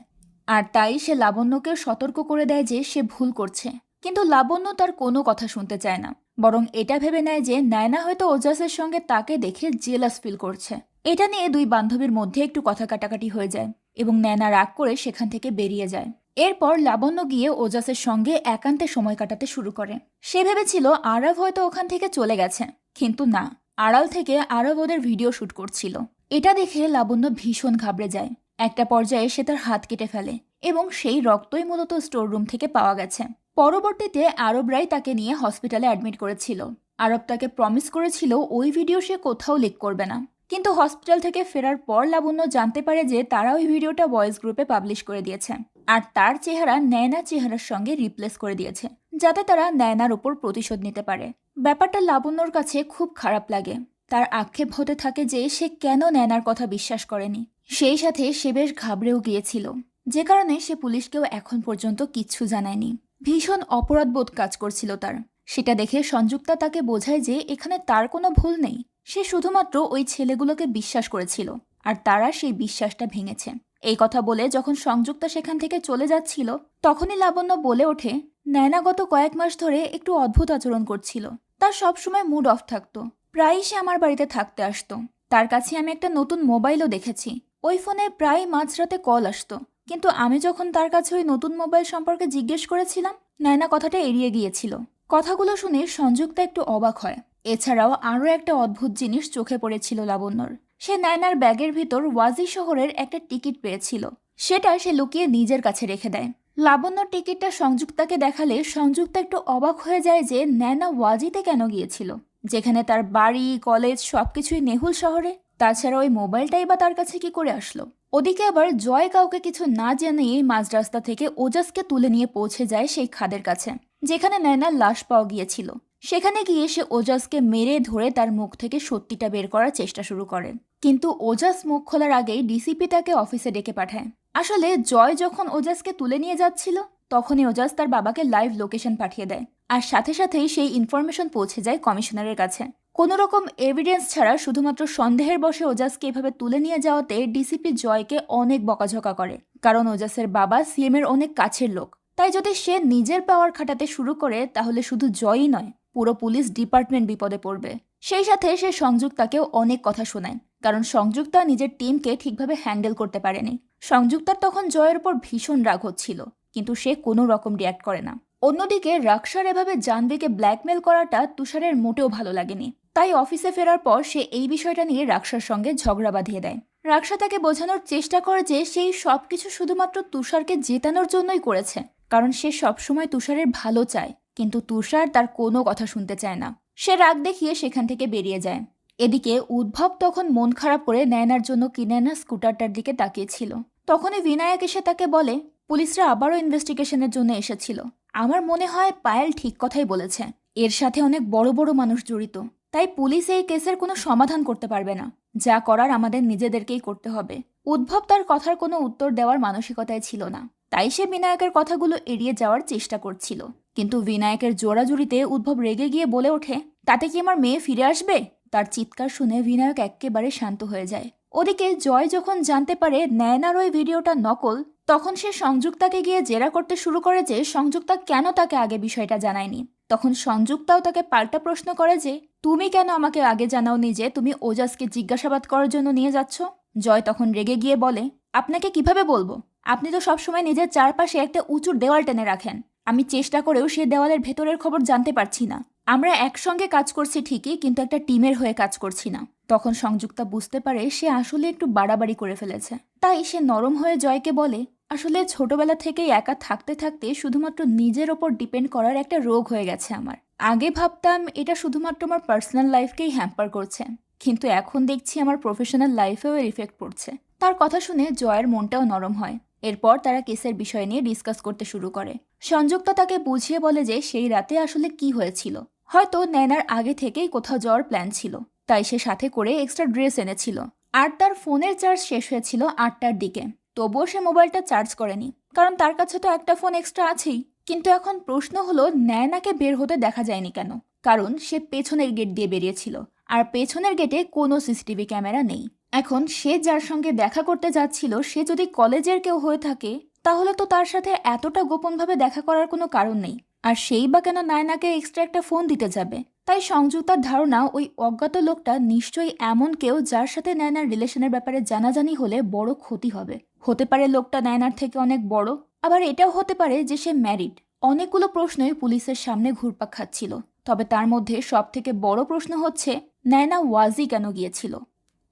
[SPEAKER 1] আর তাই সে লাবণ্যকে সতর্ক করে দেয় যে সে ভুল করছে। কিন্তু লাবণ্য তার কোনো কথা শুনতে চায় না, বরং এটা ভেবে নেয় যে নয়না হয়তো ওজাসের সঙ্গে তাকে দেখে জেলাস ফিল করছে। এটা নিয়ে দুই বান্ধবীর মধ্যে একটু কথা কাটাকাটি হয়ে যায় এবং নয়না রাগ করে সেখান থেকে বেরিয়ে যায়। এরপর লাবণ্য গিয়ে ওজাসের সঙ্গে একান্তে সময় কাটাতে শুরু করে। সে ভেবেছিল আরব হয়তো ওখান থেকে চলে গেছে, কিন্তু না, আড়াল থেকে আরব ওদের ভিডিও শুট করছিল। এটা দেখে লাবণ্য ভীষণ ঘাবড়ে যায়। একটা পর্যায়ে সে তার হাত কেটে ফেলে এবং সেই রক্তই মূলত স্টোর রুম থেকে পাওয়া গেছে। পরবর্তীতে আরবরাই তাকে নিয়ে হসপিটালে অ্যাডমিট করেছিল। আরব তাকে প্রমিস করেছিল ওই ভিডিও সে কোথাও লিক করবে না। কিন্তু হসপিটাল থেকে ফেরার পর লাবণ্য জানতে পারে যে তারা ওই ভিডিওটা বয়েজ গ্রুপে পাবলিশ করে দিয়েছে, আর তার চেহারা নয়নার চেহারার সঙ্গে রিপ্লেস করে দিয়েছে, যাতে তারা নয়নার উপর প্রতিশোধ নিতে পারে। ব্যাপারটা লাবণ্যর কাছে খুব খারাপ লাগে। তার আক্ষেপ হতে থাকে যে সে কেন নয়নার কথা বিশ্বাস করেনি। সেই সাথে সে বেশ ঘাবড়েও গিয়েছিল, যে কারণে সে পুলিশকেও এখন পর্যন্ত কিচ্ছু জানায়নি। ভীষণ অপরাধবোধ কাজ করছিল তার। সেটা দেখে সংযুক্তা তাকে বোঝায় যে এখানে তার কোনো ভুল নেই। সে শুধুমাত্র ওই ছেলেগুলোকে বিশ্বাস করেছিল, আর তারা সেই বিশ্বাসটা ভেঙেছে। এই কথা বলে যখন সংযুক্তা সেখান থেকে চলে যাচ্ছিল, তখনই লাবণ্য বলে ওঠে, নয়না গত কয়েক মাস ধরে একটু অদ্ভুত আচরণ করছিল। তার সবসময় মুড অফ থাকতো, প্রায়ই সে আমার বাড়িতে থাকতে আসতো। তার কাছে আমি একটা নতুন মোবাইলও দেখেছি। ওই ফোনে প্রায় মাঝরাতে কল আসতো, কিন্তু আমি যখন তার কাছে ওই নতুন মোবাইল সম্পর্কে জিজ্ঞেস করেছিলাম, নয়না কথাটা এড়িয়ে গিয়েছিল। কথাগুলো শুনে সংযুক্তা একটু অবাক হয়। এছাড়াও আরও একটা অদ্ভুত জিনিস চোখে পড়েছিল লাবণ্যর। সে নয়নার ব্যাগের ভিতর ওয়াজি শহরের একটা টিকিট পেয়েছিল। সেটা সে লুকিয়ে নিজের কাছে রেখে দেয়। লাবণ্যর টিকিটটা সংযুক্তাকে দেখালে সংযুক্তা একটু অবাক হয়ে যায় যে নয়না ওয়াজিতে কেন গিয়েছিল, যেখানে তার বাড়ি, কলেজ সবকিছুই নেহুল শহরে। তাছাড়া ওই মোবাইলটাই বা তার কাছে কি করে আসলো? ওদিকে আবার জয় কাউকে কিছু না জানিয়ে মাঝ রাস্তা থেকে ওজাসকে তুলে নিয়ে পৌঁছে যায় সেই খাদের কাছে, যেখানে নয়নার লাশ পাওয়া গিয়েছিল। সেখানে গিয়ে সে ওজাসকে মেরে ধরে তার মুখ থেকে সত্যিটা বের করার চেষ্টা শুরু করে। কিন্তু ওজাস মুখ খোলার আগেই ডিসিপি তাকে অফিসে ডেকে পাঠায়। আসলে জয় যখন ওজাসকে তুলে নিয়ে যাচ্ছিল, তখনই ওজাস তার বাবাকে লাইভ লোকেশন পাঠিয়ে দেয়, আর সাথে সাথেই সেই ইনফরমেশন পৌঁছে যায় কমিশনারের কাছে। কোনো রকম এভিডেন্স ছাড়া শুধুমাত্র সন্দেহের বশে ওজাসকে এভাবে তুলে নিয়ে যাওয়াতে ডিসিপি জয়কে অনেক বকাঝকা করে, কারণ ওজাসের বাবা সিএম এর অনেক কাছের লোক। তাই যদি সে নিজের পাওয়ার খাটাতে শুরু করে, তাহলে শুধু জয়ই নয়, পুরো পুলিশ ডিপার্টমেন্ট বিপদে পড়বে। সেই সাথে সে সংযুক্তাকেও অনেক কথা শোনায়, কারণ সংযুক্তা নিজের টিমকে ঠিকভাবে হ্যান্ডেল করতে পারেনি। সংযুক্তার তখন জয়ের উপর ভীষণ রাগ হচ্ছিল, কিন্তু সে কোনো রকম রিয়াক্ট করে না। অন্যদিকে রাক্সার এভাবে জাহ্নবীকে ব্ল্যাকমেল করাটা তুষারের মোটেও ভালো লাগেনি। তাই অফিসে ফেরার পর সে এই বিষয়টা নিয়ে রাক্সার সঙ্গে ঝগড়া বাঁধিয়ে দেয়। রাক্সা তাকে বোঝানোর চেষ্টা করে যে সেই সবকিছু শুধুমাত্র তুষারকে জেতানোর জন্যই করেছে, কারণ সে সবসময় তুষারের ভালো চায়, কিন্তু তুষার তার কোনো কথা শুনতে চায় না। সে রাগ দেখিয়ে সেখান থেকে বেরিয়ে যায়। এদিকে উদ্ভব তখন মন খারাপ করে নয়নার জন্য কিনে আনা স্কুটারটার দিকে তাকিয়েছিল। তখনই বিনায়ক এসে তাকে বলে, পুলিশরা আবারও ইনভেস্টিগেশনের জন্য এসেছিল। আমার মনে হয় পায়েল ঠিক কথাই বলেছে, এর সাথে অনেক বড় বড় মানুষ জড়িত। তাই পুলিশ এই কেসের কোনো সমাধান করতে পারবে না, যা করার আমাদের নিজেদেরকেই করতে হবে। উদ্ভব তার কথার কোনো উত্তর দেওয়ার মানসিকতায় ছিল না, তাই সে বিনায়কের কথাগুলো এড়িয়ে যাওয়ার চেষ্টা করছিল। কিন্তু বিনায়কের জোড়াজুড়িতে উদ্ভব রেগে গিয়ে বলে ওঠে, তাতে কি আমার মেয়ে ফিরে আসবে? তার চিৎকার শুনে বিনায়ক এক্কেবারে শান্ত হয়ে যায়। ওদিকে জয় যখন জানতে পারে নয়নার ওই ভিডিওটা নকল, তখন সে সংযুক্তাকে গিয়ে জেরা করতে শুরু করে যে সংযুক্তা কেন তাকে আগে বিষয়টা জানায়নি। তখন সংযুক্তাও তাকে পাল্টা প্রশ্ন করে যে, তুমি কেন আমাকে আগে জানাওনি যে তুমি ওজাসকে জিজ্ঞাসাবাদ করার জন্য নিয়ে যাচ্ছ? জয় তখন রেগে গিয়ে বলে, আপনাকে কিভাবে বলবো? আপনি তো সবসময় নিজের চারপাশে একটা উঁচু দেওয়াল টেনে রাখেন। আমি চেষ্টা করেও সে দেওয়ালের ভেতরের খবর জানতে পারছি না। আমরা একসঙ্গে কাজ করছি ঠিকই, কিন্তু একটা টিমের হয়ে কাজ করছি না। তখন সংযুক্তা বুঝতে পারে সে আসলে একটু বাড়াবাড়ি করে ফেলেছে। তাই সে নরম হয়ে জয়কে বলে, আসলে ছোটবেলা থেকেই একা থাকতে থাকতে শুধুমাত্র নিজের ওপর ডিপেন্ড করার একটা রোগ হয়ে গেছে আমার। আগে ভাবতাম এটা শুধুমাত্র আমার পার্সোনাল লাইফকেই হ্যাম্পার করছে, কিন্তু এখন দেখছি আমার প্রফেশনাল লাইফেও এর ইফেক্ট পড়ছে। তার কথা শুনে জয়ের মনটাও নরম হয়। এরপর তারা কেসের বিষয় নিয়ে ডিসকাস করতে শুরু করে। সংযুক্তা তাকে বুঝিয়ে বলে যে সেই রাতে আসলে কি হয়েছিল। হয়তো নয়নার আগে থেকেই কোথাও যাওয়ার প্ল্যান ছিল, তাই সে সাথে করে এক্সট্রা ড্রেস এনেছিল। আর তার ফোনের চার্জ শেষ হয়েছিল 8টার দিকে। তবুও সে মোবাইলটা চার্জ করেনি, কারণ তার কাছে তো একটা ফোন এক্সট্রা আছেই। কিন্তু এখন প্রশ্ন হলো, নয়নাকে বের হতে দেখা যায়নি কেন? কারণ সে পেছনের গেট দিয়ে বেরিয়েছিল, আর পেছনের গেটে কোনো সিসিটিভি ক্যামেরা নেই। এখন সে যার সঙ্গে দেখা করতে যাচ্ছিল সে যদি কলেজের কেউ হয়ে থাকে, তাহলে তো তার সাথে এতটা গোপনভাবে দেখা করার কোনো কারণ নেই। আর সেই বা কেন নয়নাকে এক্সট্রা একটা ফোন দিতে যাবে? তাই সংযুক্তার ধারণা ওই অজ্ঞাত লোকটা নিশ্চয়ই এমন কেউ যার সাথে নয়নার রিলেশনের ব্যাপারে জানাজানি হলে বড় ক্ষতি হবে। হতে পারে লোকটা নয়নার থেকে অনেক বড়, আবার এটাও হতে পারে যে সে ম্যারিড। অনেকগুলো প্রশ্নই পুলিশের সামনে ঘুরপাক খাচ্ছিল। তবে তার মধ্যে সব থেকে বড় প্রশ্ন হচ্ছে, নয়না ওয়াজি কেন গিয়েছিল?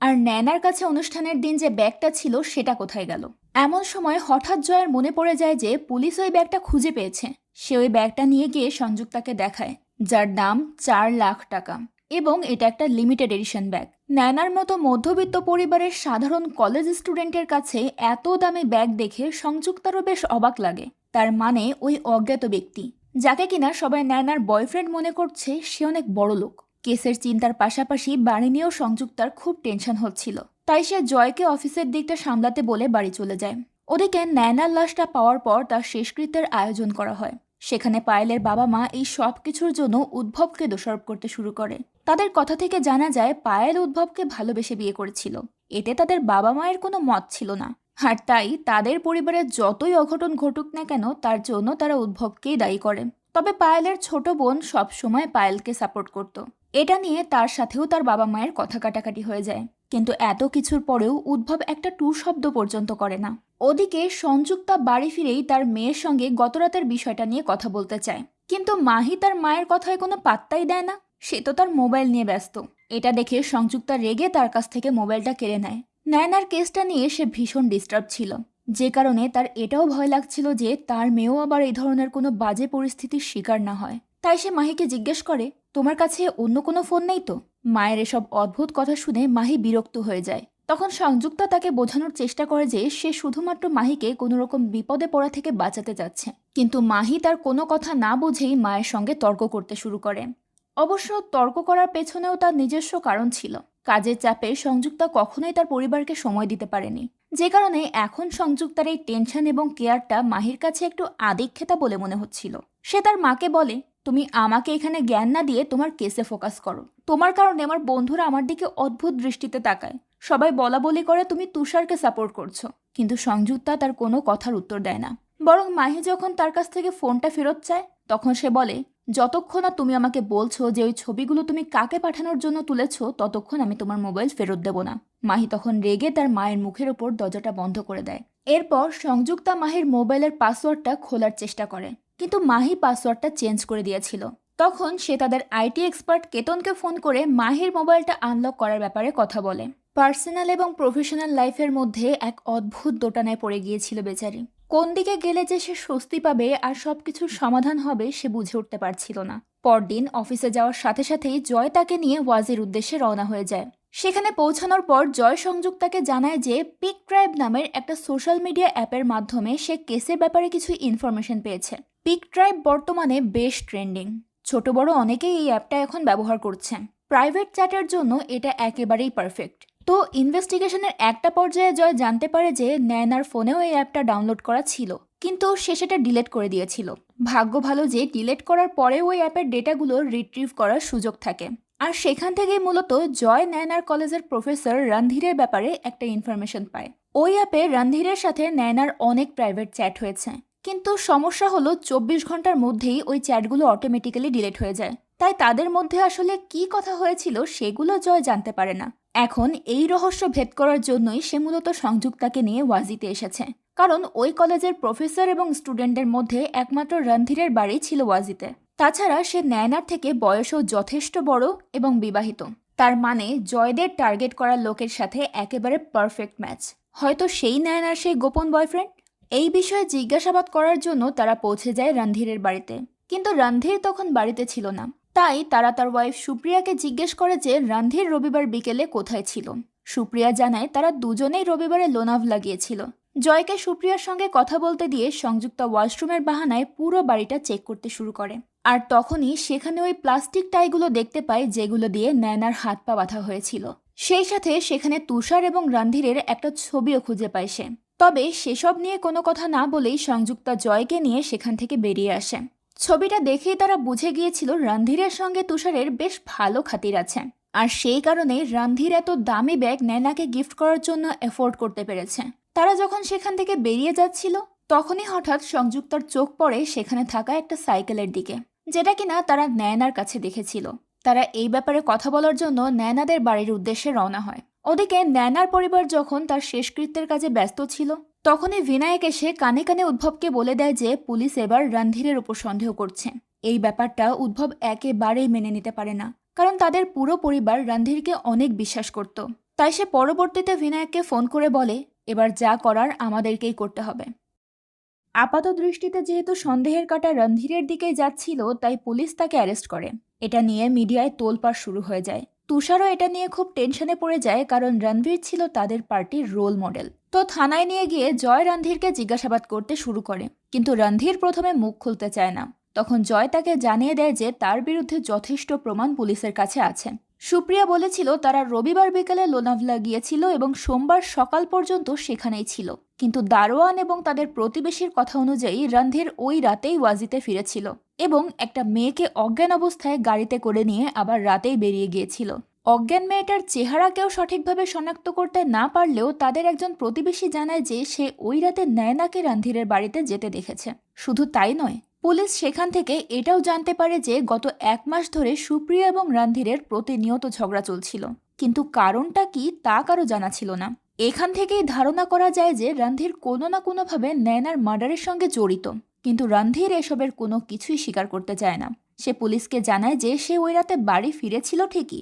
[SPEAKER 1] আর নয়নার কাছে অনুষ্ঠানের দিন যে ব্যাগটা ছিল সেটা কোথায় গেল? এমন সময় হঠাৎ জয়ের মনে পড়ে যায় যে পুলিশ ওই ব্যাগটা খুঁজে পেয়েছে। সে ওই ব্যাগটা নিয়ে গিয়ে সংযুক্তাকে দেখায়, যার দাম 4 লাখ টাকা, এবং এটা একটা লিমিটেড এডিশন ব্যাগ। নয়নার মতো মধ্যবিত্ত পরিবারের সাধারণ কলেজ স্টুডেন্টের কাছে এত দামি ব্যাগ দেখে সংযুক্তারও বেশ অবাক লাগে। তার মানে ওই অজ্ঞাত ব্যক্তি, যাকে কিনা সবাই নয়নার বয়ফ্রেন্ড মনে করছে, সে অনেক বড় লোক। কেসের চিন্তার পাশাপাশি বাড়ি নিয়েও সংযুক্তার খুব টেনশন হচ্ছিল। তাই সে জয়কে অফিসের দিকটা সামলাতে বলে বাড়ি চলে যায়। ওদিকে নয়নার লাশটা পাওয়ার পর তার শেষকৃত্যের আয়োজন করা হয়। সেখানে পায়েলের বাবা মা এই সব কিছুর জন্য উদ্ভবকে দোষারোপ করতে শুরু করে। তাদের কথা থেকে জানা যায় পায়েল উদ্ভবকে ভালোবেসে বিয়ে করেছিল। এতে তাদের বাবা মায়ের কোনো মত ছিল না। আর তাই তাদের পরিবারের যতই অঘটন ঘটুক না কেন, তার জন্য তারা উদ্ভবকেই দায়ী করে। তবে পায়েলের ছোট বোন সবসময় পায়েলকে সাপোর্ট করত। এটা নিয়ে তার সাথেও তার বাবা মায়ের কথা কাটাকাটি হয়ে যায়। কিন্তু এত কিছুর পরেও উদ্ভব একটা টু শব্দ পর্যন্ত করে না। ওদিকে সংযুক্তা বাড়ি ফিরেই তার মেয়ের সঙ্গে গতরাতের বিষয়টা নিয়ে কথা বলতে চায়, কিন্তু মাহি তার মায়ের কথায় কোনো পাত্তাই দেয় না। সে তো তার মোবাইল নিয়ে ব্যস্ত। এটা দেখে সংযুক্তা রেগে তার কাছ থেকে মোবাইলটা কেড়ে নেয়। নয়নার কেসটা নিয়ে সে ভীষণ ডিস্টার্ব ছিল, যে কারণে তার এটাও ভয় লাগছিল যে তার মেয়েও আবার এই ধরনের কোনো বাজে পরিস্থিতির শিকার না হয়। তাই সে মাহিকে জিজ্ঞেস করে, তোমার কাছে অন্য কোনো ফোন নেই তো? মায়ের এসব অদ্ভুত কথা শুনে মাহি বিরক্ত হয়ে যায়। তখন সংযুক্তা তাকে বোঝানোর চেষ্টা করে যে সে শুধুমাত্র মাহিকে কোনো রকম বিপদে পড়া থেকে বাঁচাতে যাচ্ছে। কিন্তু মাহি তার কোনো কথা না বুঝেই মায়ের সঙ্গে তর্ক করতে শুরু করে। অবশ্য তর্ক করার পেছনেও তার নিজস্ব কারণ ছিল। কাজের চাপে সংযুক্তা কখনোই তার পরিবারকে সময় দিতে পারেনি, যে কারণে এখন সংযুক্তার এই টেনশন এবং কেয়ারটা মাহির কাছে একটু আদিক্ষেতা বলে মনে হচ্ছিল। সে তার মাকে বলে, তুমি আমাকে এখানে জ্ঞান না দিয়ে তোমার কেসে ফোকাস করো। তোমার কারণে আমার বন্ধুরা আমার দিকে অদ্ভুত দৃষ্টিতে তাকায়। সবাই বলা বলি করে তুমি তুষারকে সাপোর্ট করছো। কিন্তু সংযুক্তা তার কোনো কথার উত্তর দেয় না। বরং মাহি যখন তার কাছ থেকে ফোনটা ফেরত চায়, তখন সে বলে, যতক্ষণ না তুমি আমাকে বলছো যে ওই ছবিগুলো তুমি কাকে পাঠানোর জন্য তুলেছো, ততক্ষণ আমি তোমার মোবাইল ফেরত দেব না। মাহি তখন রেগে তার মায়ের মুখের ওপর দরজাটা বন্ধ করে দেয়। এরপর সংযুক্তা মাহির মোবাইলের পাসওয়ার্ডটা খোলার চেষ্টা করে, কিন্তু মাহি পাসওয়ার্ডটা চেঞ্জ করে দিয়েছিল। তখন সে তাদের আইটি এক্সপার্ট কেতনকে ফোন করে মাহির মোবাইলটা আনলক করার ব্যাপারে কথা বলে। পার্সোনাল এবং প্রফেশনাল লাইফের মধ্যে এক অদ্ভুত দোটানায় পড়ে গিয়েছিল বেচারি। কোন দিকে গেলে যে সে স্বস্তি পাবে আর সবকিছুর সমাধান হবে সে বুঝে উঠতে পারছিল না। পরদিন অফিসে যাওয়ার সাথে সাথেই জয় তাকে নিয়ে ওয়াজির উদ্দেশ্যে রওনা হয়ে যায়। সেখানে পৌঁছানোর পর জয় সংযুক্তাকে জানায় যে পিক ট্রাইব নামের একটা সোশ্যাল মিডিয়া অ্যাপের মাধ্যমে সে কেসের ব্যাপারে কিছু ইনফরমেশন পেয়েছে। পিক ট্রাইব বর্তমানে বেশ ট্রেন্ডিং, ছোট বড় অনেকেই এই অ্যাপটা এখন ব্যবহার করছে। প্রাইভেট চ্যাটের জন্য এটা একেবারেই পারফেক্ট। তো ইনভেস্টিগেশনের একটা পর্যায়ে জয় জানতে পারে যে ন্যায়নার ফোনেও এই অ্যাপটা ডাউনলোড করা ছিল, কিন্তু সে সেটা ডিলিট করে দিয়েছিল। ভাগ্য ভালো যে ডিলিট করার পরেও ওই অ্যাপের ডেটাগুলো রিট্রিভ করার সুযোগ থাকে। আর সেখান থেকেই মূলত জয় ন্যায়নার কলেজের প্রফেসর রণধীরের ব্যাপারে একটা ইনফরমেশন পায়। ওই অ্যাপে রণধীরের সাথে ন্যায়নার অনেক প্রাইভেট চ্যাট হয়েছে, কিন্তু সমস্যা হলো 24 ঘন্টার মধ্যেই ওই চ্যাটগুলো অটোমেটিক্যালি ডিলিট হয়ে যায়। তাই তাদের মধ্যে আসলে কি কথা হয়েছিল সেগুলো জয় জানতে পারে না। এখন এই রহস্য ভেদ করার জন্যই সে মূলত সংযুক্তাকে নিয়ে ওয়াজিতে এসেছে, কারণ ওই কলেজের প্রফেসর এবং স্টুডেন্টের মধ্যে একমাত্র রণধীরের বাড়ি ছিল ওয়াজিতে। তাছাড়া সে ন্যায়নার থেকে বয়সও যথেষ্ট বড় এবং বিবাহিত। তার মানে জয়দের টার্গেট করা লোকের সাথে একেবারে পারফেক্ট ম্যাচ। হয়তো সেই ন্যায়নার সেই গোপন বয়ফ্রেন্ড। এই বিষয়ে জিজ্ঞাসাবাদ করার জন্য তারা পৌঁছে যায় রণধীরের বাড়িতে, কিন্তু রণধীর তখন বাড়িতে ছিল না। তাই তারা তার ওয়াইফ সুপ্রিয়াকে জিজ্ঞেস করে যে রণধীর রবিবার বিকেলে কোথায় ছিল। সুপ্রিয়া জানায় তারা দুজনেই রবিবারে লোনাভলা গিয়েছিল। জয়কে সুপ্রিয়ার সঙ্গে কথা বলতে দিয়ে সংযুক্তা ওয়াশরুমের বাহানায় পুরো বাড়িটা চেক করতে শুরু করে। আর তখনই সেখানে ওই প্লাস্টিক টাইগুলো দেখতে পায় যেগুলো দিয়ে ন্যায়নার হাত পা বাঁধা হয়েছিল। সেই সাথে সেখানে তুষার এবং রণধীরের একটা ছবিও খুঁজে পায় সে। তবে সেসব নিয়ে কোনো কথা না বলেই সংযুক্তা জয়কে নিয়ে সেখান থেকে বেরিয়ে আসে। ছবিটা দেখেই তারা বুঝে গিয়েছিল রণধীরের সঙ্গে তুষারের বেশ ভালো খাতির আছে, আর সেই কারণে রণধীর এত দামি ব্যাগ ন্যায়নাকে গিফট করার জন্য এফোর্ড করতে পেরেছে। তারা যখন সেখান থেকে বেরিয়ে যাচ্ছিল তখনই হঠাৎ সংযুক্তার চোখ পড়ে সেখানে থাকা একটা সাইকেলের দিকে, যেটা কিনা তারা ন্যায়নার কাছে দেখেছিল। তারা এই ব্যাপারে কথা বলার জন্য ন্যায়নাদের বাড়ির উদ্দেশ্যে রওনা হয়। ওদিকে ন্যায়নার পরিবার যখন তার শেষকৃত্যের কাজে ব্যস্ত ছিল তখনই বিনায়ক এসে কানে কানে উদ্ভবকে বলে দেয় যে পুলিশ এবার রণধীরের উপর সন্দেহ করছে। এই ব্যাপারটা উদ্ভব একেবারেই মেনে নিতে পারে না, কারণ তাদের পুরো পরিবার রণধীরকে অনেক বিশ্বাস করত। তাই সে পরবর্তীতে বিনায়ককে ফোন করে বলে এবার যা করার আমাদেরকেই করতে হবে। আপাত দৃষ্টিতে যেহেতু সন্দেহের কাঁটা রণধীরের দিকেই যাচ্ছিল তাই পুলিশ তাকে অ্যারেস্ট করে। এটা নিয়ে মিডিয়ায় তোলপাড় শুরু হয়ে যায়। তুষারও এটা নিয়ে খুব টেনশনে পড়ে যায়, কারণ রণবীর ছিল তাদের পার্টির রোল মডেল। তো থানায় নিয়ে গিয়ে জয় রণধীরকে জিজ্ঞাসাবাদ করতে শুরু করে, কিন্তু রণধীর প্রথমে মুখ খুলতে চায় না। তখন জয় তাকে জানিয়ে দেয় যে তার বিরুদ্ধে যথেষ্ট প্রমাণ পুলিশের কাছে আছে। সুপ্রিয়া বলেছিল তারা রবিবার বিকেলে লোনাভলা গিয়েছিল এবং সোমবার সকাল পর্যন্ত সেখানেই ছিল, কিন্তু দারোয়ান এবং তাদের প্রতিবেশীর কথা অনুযায়ী রণধীর ওই রাতেই ওয়াজিতে ফিরেছিল এবং একটা মেয়েকে অজ্ঞান অবস্থায় গাড়িতে করে নিয়ে আবার রাতেই বেরিয়ে গিয়েছিল। অজ্ঞান মেয়েটার চেহারা কেউ সঠিকভাবে শনাক্ত করতে না পারলেও তাদের একজন প্রতিবেশী জানায় যে সে ওই রাতে ন্যায়নাকে রণধীরের বাড়িতে যেতে দেখেছে। শুধু তাই নয়, পুলিশ সেখান থেকে এটাও জানতে পারে যে গত 1 মাস ধরে সুপ্রিয়া এবং রণধীরের প্রতিনিয়ত ঝগড়া চলছিল, কিন্তু কারণটা কি তা কারো জানা ছিল না। এখান থেকেই ধারণা করা যায় যে রণধীর কোনো না কোনোভাবে ন্যায়নার মার্ডারের সঙ্গে জড়িত, কিন্তু রণধীর এসবের কোনো কিছুই স্বীকার করতে চায় না। সে পুলিশকে জানায় যে সে ওই রাতে বাড়ি ফিরেছিল ঠিকই,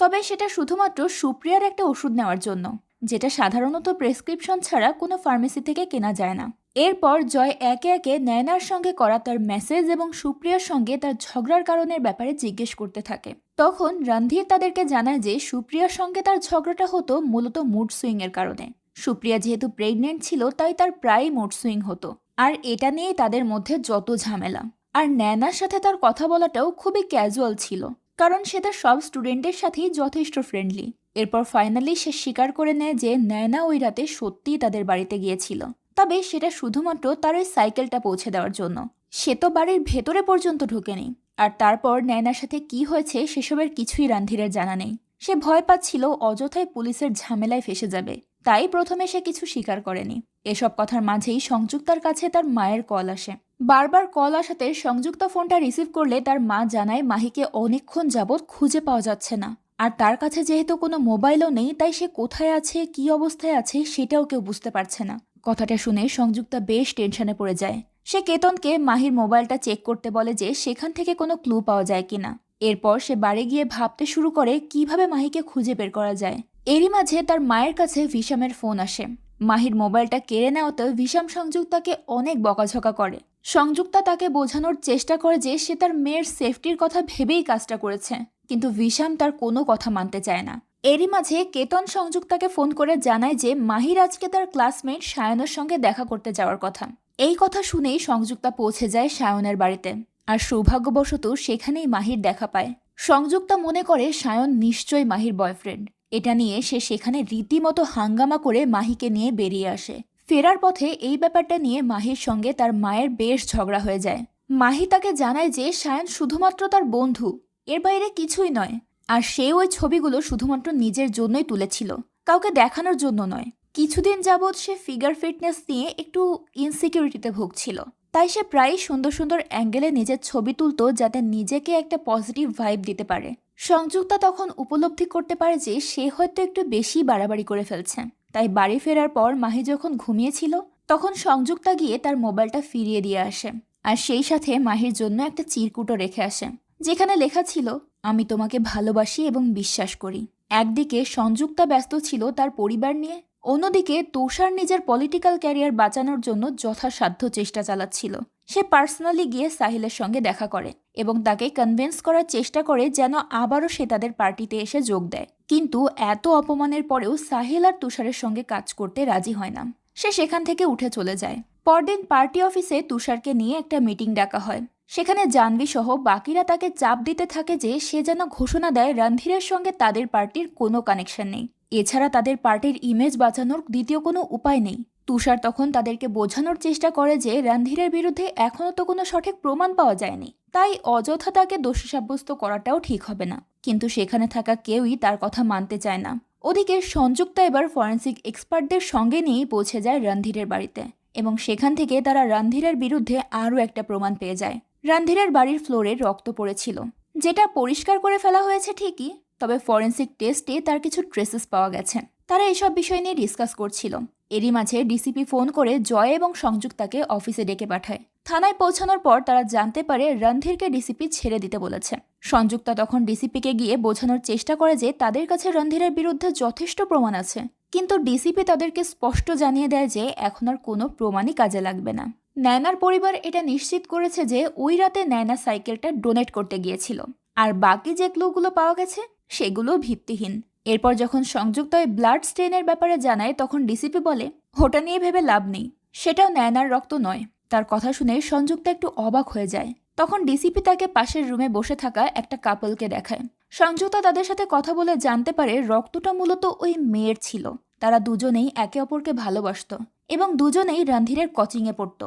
[SPEAKER 1] তবে সেটা শুধুমাত্র সুপ্রিয়ার একটা ওষুধ নেওয়ার জন্য, যেটা সাধারণত প্রেসক্রিপশন ছাড়া কোনো ফার্মেসি থেকে কেনা যায় না। এরপর জয় একে একে ন্যায়নার সঙ্গে করা তার মেসেজ এবং সুপ্রিয়ার সঙ্গে তার ঝগড়ার কারণের ব্যাপারে জিজ্ঞেস করতে থাকে। তখন রণধীর তাদেরকে জানায় যে সুপ্রিয়ার সঙ্গে তার ঝগড়াটা হতো মূলত মুড সুইং এর কারণে। সুপ্রিয়া যেহেতু প্রেগনেন্ট ছিল তাই তার প্রায়ই মুড সুইং হতো, আর এটা নিয়েই তাদের মধ্যে যত ঝামেলা। আর ন্যায়নার সাথে তার কথা বলাটাও খুবই ক্যাজুয়াল ছিল, কারণ সে তার সব স্টুডেন্টের সাথেই যথেষ্ট ফ্রেন্ডলি। এরপর ফাইনালি সে স্বীকার করে নেয় যে ন্যায়না ওই রাতে সত্যিই তাদের বাড়িতে গিয়েছিল, তবে সেটা শুধুমাত্র তার ওই সাইকেলটা পৌঁছে দেওয়ার জন্য। সে তো বাড়ির ভেতরে পর্যন্ত ঢুকেনি। আর তারপর ন্যায়নার সাথে কি হয়েছে সেসবের কিছুই রণধীরের জানা নেই। সে ভয় পাচ্ছিল অযথায় পুলিশের ঝামেলায় ফেসে যাবে, তাই প্রথমে সে কিছু স্বীকার করেনি। এসব কথার মাঝেই সংযুক্তার কাছে তার মায়ের কল আসে। বারবার কল আসাতে সংযুক্তা ফোনটা রিসিভ করলে তার মা জানায় মাহিকে অনেকক্ষণ যাবৎ খুঁজে পাওয়া যাচ্ছে না, আর তার কাছে যেহেতু কোনো মোবাইলও নেই তাই সে কোথায় আছে কি অবস্থায় আছে সেটাও কেউ বুঝতে পারছে না। কথাটা শুনে সংযুক্তা বেশ টেনশনে পড়ে যায়। সে কেতনকে মাহির মোবাইলটা চেক করতে বলে যে সেখান থেকে কোনো ক্লু পাওয়া যায় কিনা। এরপর সে বাড়ি গিয়ে ভাবতে শুরু করে কিভাবে মাহিকে খুঁজে বের করা যায়। এরই মাঝে তার মায়ের কাছে ভিশামের ফোন আসে। মাহির মোবাইলটা কেড়ে নেওয়াতেও ভিশাম সংযুক্তাকে অনেক বকাঝকা করে। সংযুক্তা তাকে বোঝানোর চেষ্টা করে যে সে তার মেয়ের সেফটির কথা ভেবেই কাজটা করেছে, কিন্তু ভিশাম তার কোনো কথা মানতে চায় না। এরই মাঝে কেতন সংযুক্তাকে ফোন করে জানায় যে মাহির আজকে তার ক্লাসমেট সায়নের সঙ্গে দেখা করতে যাওয়ার কথা। এই কথা শুনেই সংযুক্তা পৌঁছে যায় সায়নের বাড়িতে, আর সৌভাগ্যবশত সেখানেই মাহির দেখা পায়। সংযুক্তা মনে করে সায়ন নিশ্চয়ই মাহির বয়ফ্রেন্ড। এটা নিয়ে সে সেখানে রীতিমতো হাঙ্গামা করে মাহিকে নিয়ে বেরিয়ে আসে। ফেরার পথে এই ব্যাপারটা নিয়ে মাহির সঙ্গে তার মায়ের বেশ ঝগড়া হয়ে যায়। মাহি তাকে জানায় যে সায়ন শুধুমাত্র তার বন্ধু, এর বাইরে কিছুই নয়, আর সে ওই ছবিগুলো শুধুমাত্র নিজের জন্যই তুলেছিল, কাউকে দেখানোর জন্য নয়। কিছুদিন যাবৎ সে ফিগার ফিটনেস নিয়ে একটু ইনসিকিউরিটিতে ভুগছিল, তাই সে প্রায়ই সুন্দর সুন্দর অ্যাঙ্গেলে নিজের ছবি তুলত যাতে নিজেকে একটা পজিটিভ ভাইব দিতে পারে। সংযুক্তা তখন উপলব্ধি করতে পারে যে সে হয়তো একটু বেশি বাড়াবাড়ি করে ফেলছে। তাই বাড়ি ফেরার পর মাহি যখন ঘুমিয়েছিল তখন সংযুক্তা গিয়ে তার মোবাইলটা ফিরিয়ে দিয়ে আসে, আর সেই সাথে মাহির জন্য একটা চিরকুটও রেখে আসে, যেখানে লেখা ছিল, আমি তোমাকে ভালোবাসি এবং বিশ্বাস করি। একদিকে সংযুক্তা ব্যস্ত ছিল তার পরিবার নিয়ে, অন্যদিকে তুষার নিজের পলিটিক্যাল ক্যারিয়ার বাঁচানোর জন্য যথাসাধ্য চেষ্টা চালাচ্ছিল। সে পার্সোনালি গিয়ে সাহিলের সঙ্গে দেখা করে এবং তাকে কনভিন্স করার চেষ্টা করে যেন আবারও সে তাদের পার্টিতে এসে যোগ দেয়। কিন্তু এত অপমানের পরেও সাহিল আর তুষারের সঙ্গে কাজ করতে রাজি হয় না। সে সেখান থেকে উঠে চলে যায়। পরদিন পার্টি অফিসে তুষারকে নিয়ে একটা মিটিং ডাকা হয়। সেখানে জাহ্নবী সহ বাকিরা তাকে চাপ দিতে থাকে যে সে যেন ঘোষণা দেয় রণধীরের সঙ্গে তাদের পার্টির কোনো কানেকশন নেই, এছাড়া তাদের পার্টির ইমেজ বাঁচানোর দ্বিতীয় কোনো উপায় নেই। তুষার তখন তাদেরকে বোঝানোর চেষ্টা করে যে রণধীরের বিরুদ্ধে এখনও তো কোনো সঠিক প্রমাণ পাওয়া যায়নি, তাই অযথা তাকে দোষী সাব্যস্ত করাটাও ঠিক হবে না। কিন্তু সেখানে থাকা কেউই তার কথা মানতে চায় না। ওদিকে সংযুক্তা এবার ফরেন্সিক এক্সপার্টদের সঙ্গে নিয়েই পৌঁছে যায় রণধীরের বাড়িতে, এবং সেখান থেকে তারা রণধীরের বিরুদ্ধে আরও একটা প্রমাণ পেয়ে যায়। রণধীরের বাড়ির ফ্লোরে রক্ত পড়েছিল, যেটা পরিষ্কার করে ফেলা হয়েছে ঠিকই, তবে ফরেন্সিক টেস্টে তার কিছু ট্রেসেস পাওয়া গেছে। তারা এসব বিষয় নিয়ে ডিসকাস করছিল। এরই মাঝে ডিসিপি ফোন করে জয় এবং সংযুক্তাকে অফিসে ডেকে পাঠায়। থানায় পৌঁছানোর পর তারা জানতে পারে রণধীরকে ডিসিপি ছেড়ে দিতে বলেছে। সংযুক্তা তখন ডিসিপিকে গিয়ে বোঝানোর চেষ্টা করে যে তাদের কাছে রণধীরের বিরুদ্ধে যথেষ্ট প্রমাণ আছে, কিন্তু ডিসিপি তাদেরকে স্পষ্ট জানিয়ে দেয় যে এখন আর কোনো প্রমাণই কাজে লাগবে না। নয়নার পরিবার এটা নিশ্চিত করেছে যে ওই রাতে নয়না সাইকেলটা ডোনেট করতে গিয়েছিল, আর বাকি যে ক্লুগুলো পাওয়া গেছে সেগুলো ভিত্তিহীন। এরপর যখন সংযুক্তা ওই ব্লাড স্টেনের ব্যাপারে জানায় তখন ডিসিপি বলে, ওটা নিয়ে ভেবে লাভ নেই, সেটাও নয়নার রক্ত নয়। তার কথা শুনে সংযুক্তা একটু অবাক হয়ে যায়। তখন ডিসিপি তাকে পাশের রুমে বসে থাকা একটা কাপলকে দেখায়। সংযুক্তা তাদের সাথে কথা বলে জানতে পারে রক্তটা মূলত ওই মেয়ের ছিল। তারা দুজনেই একে অপরকে ভালোবাসত এবং দুজনেই রণধীরের কোচিংয়ে পড়ত।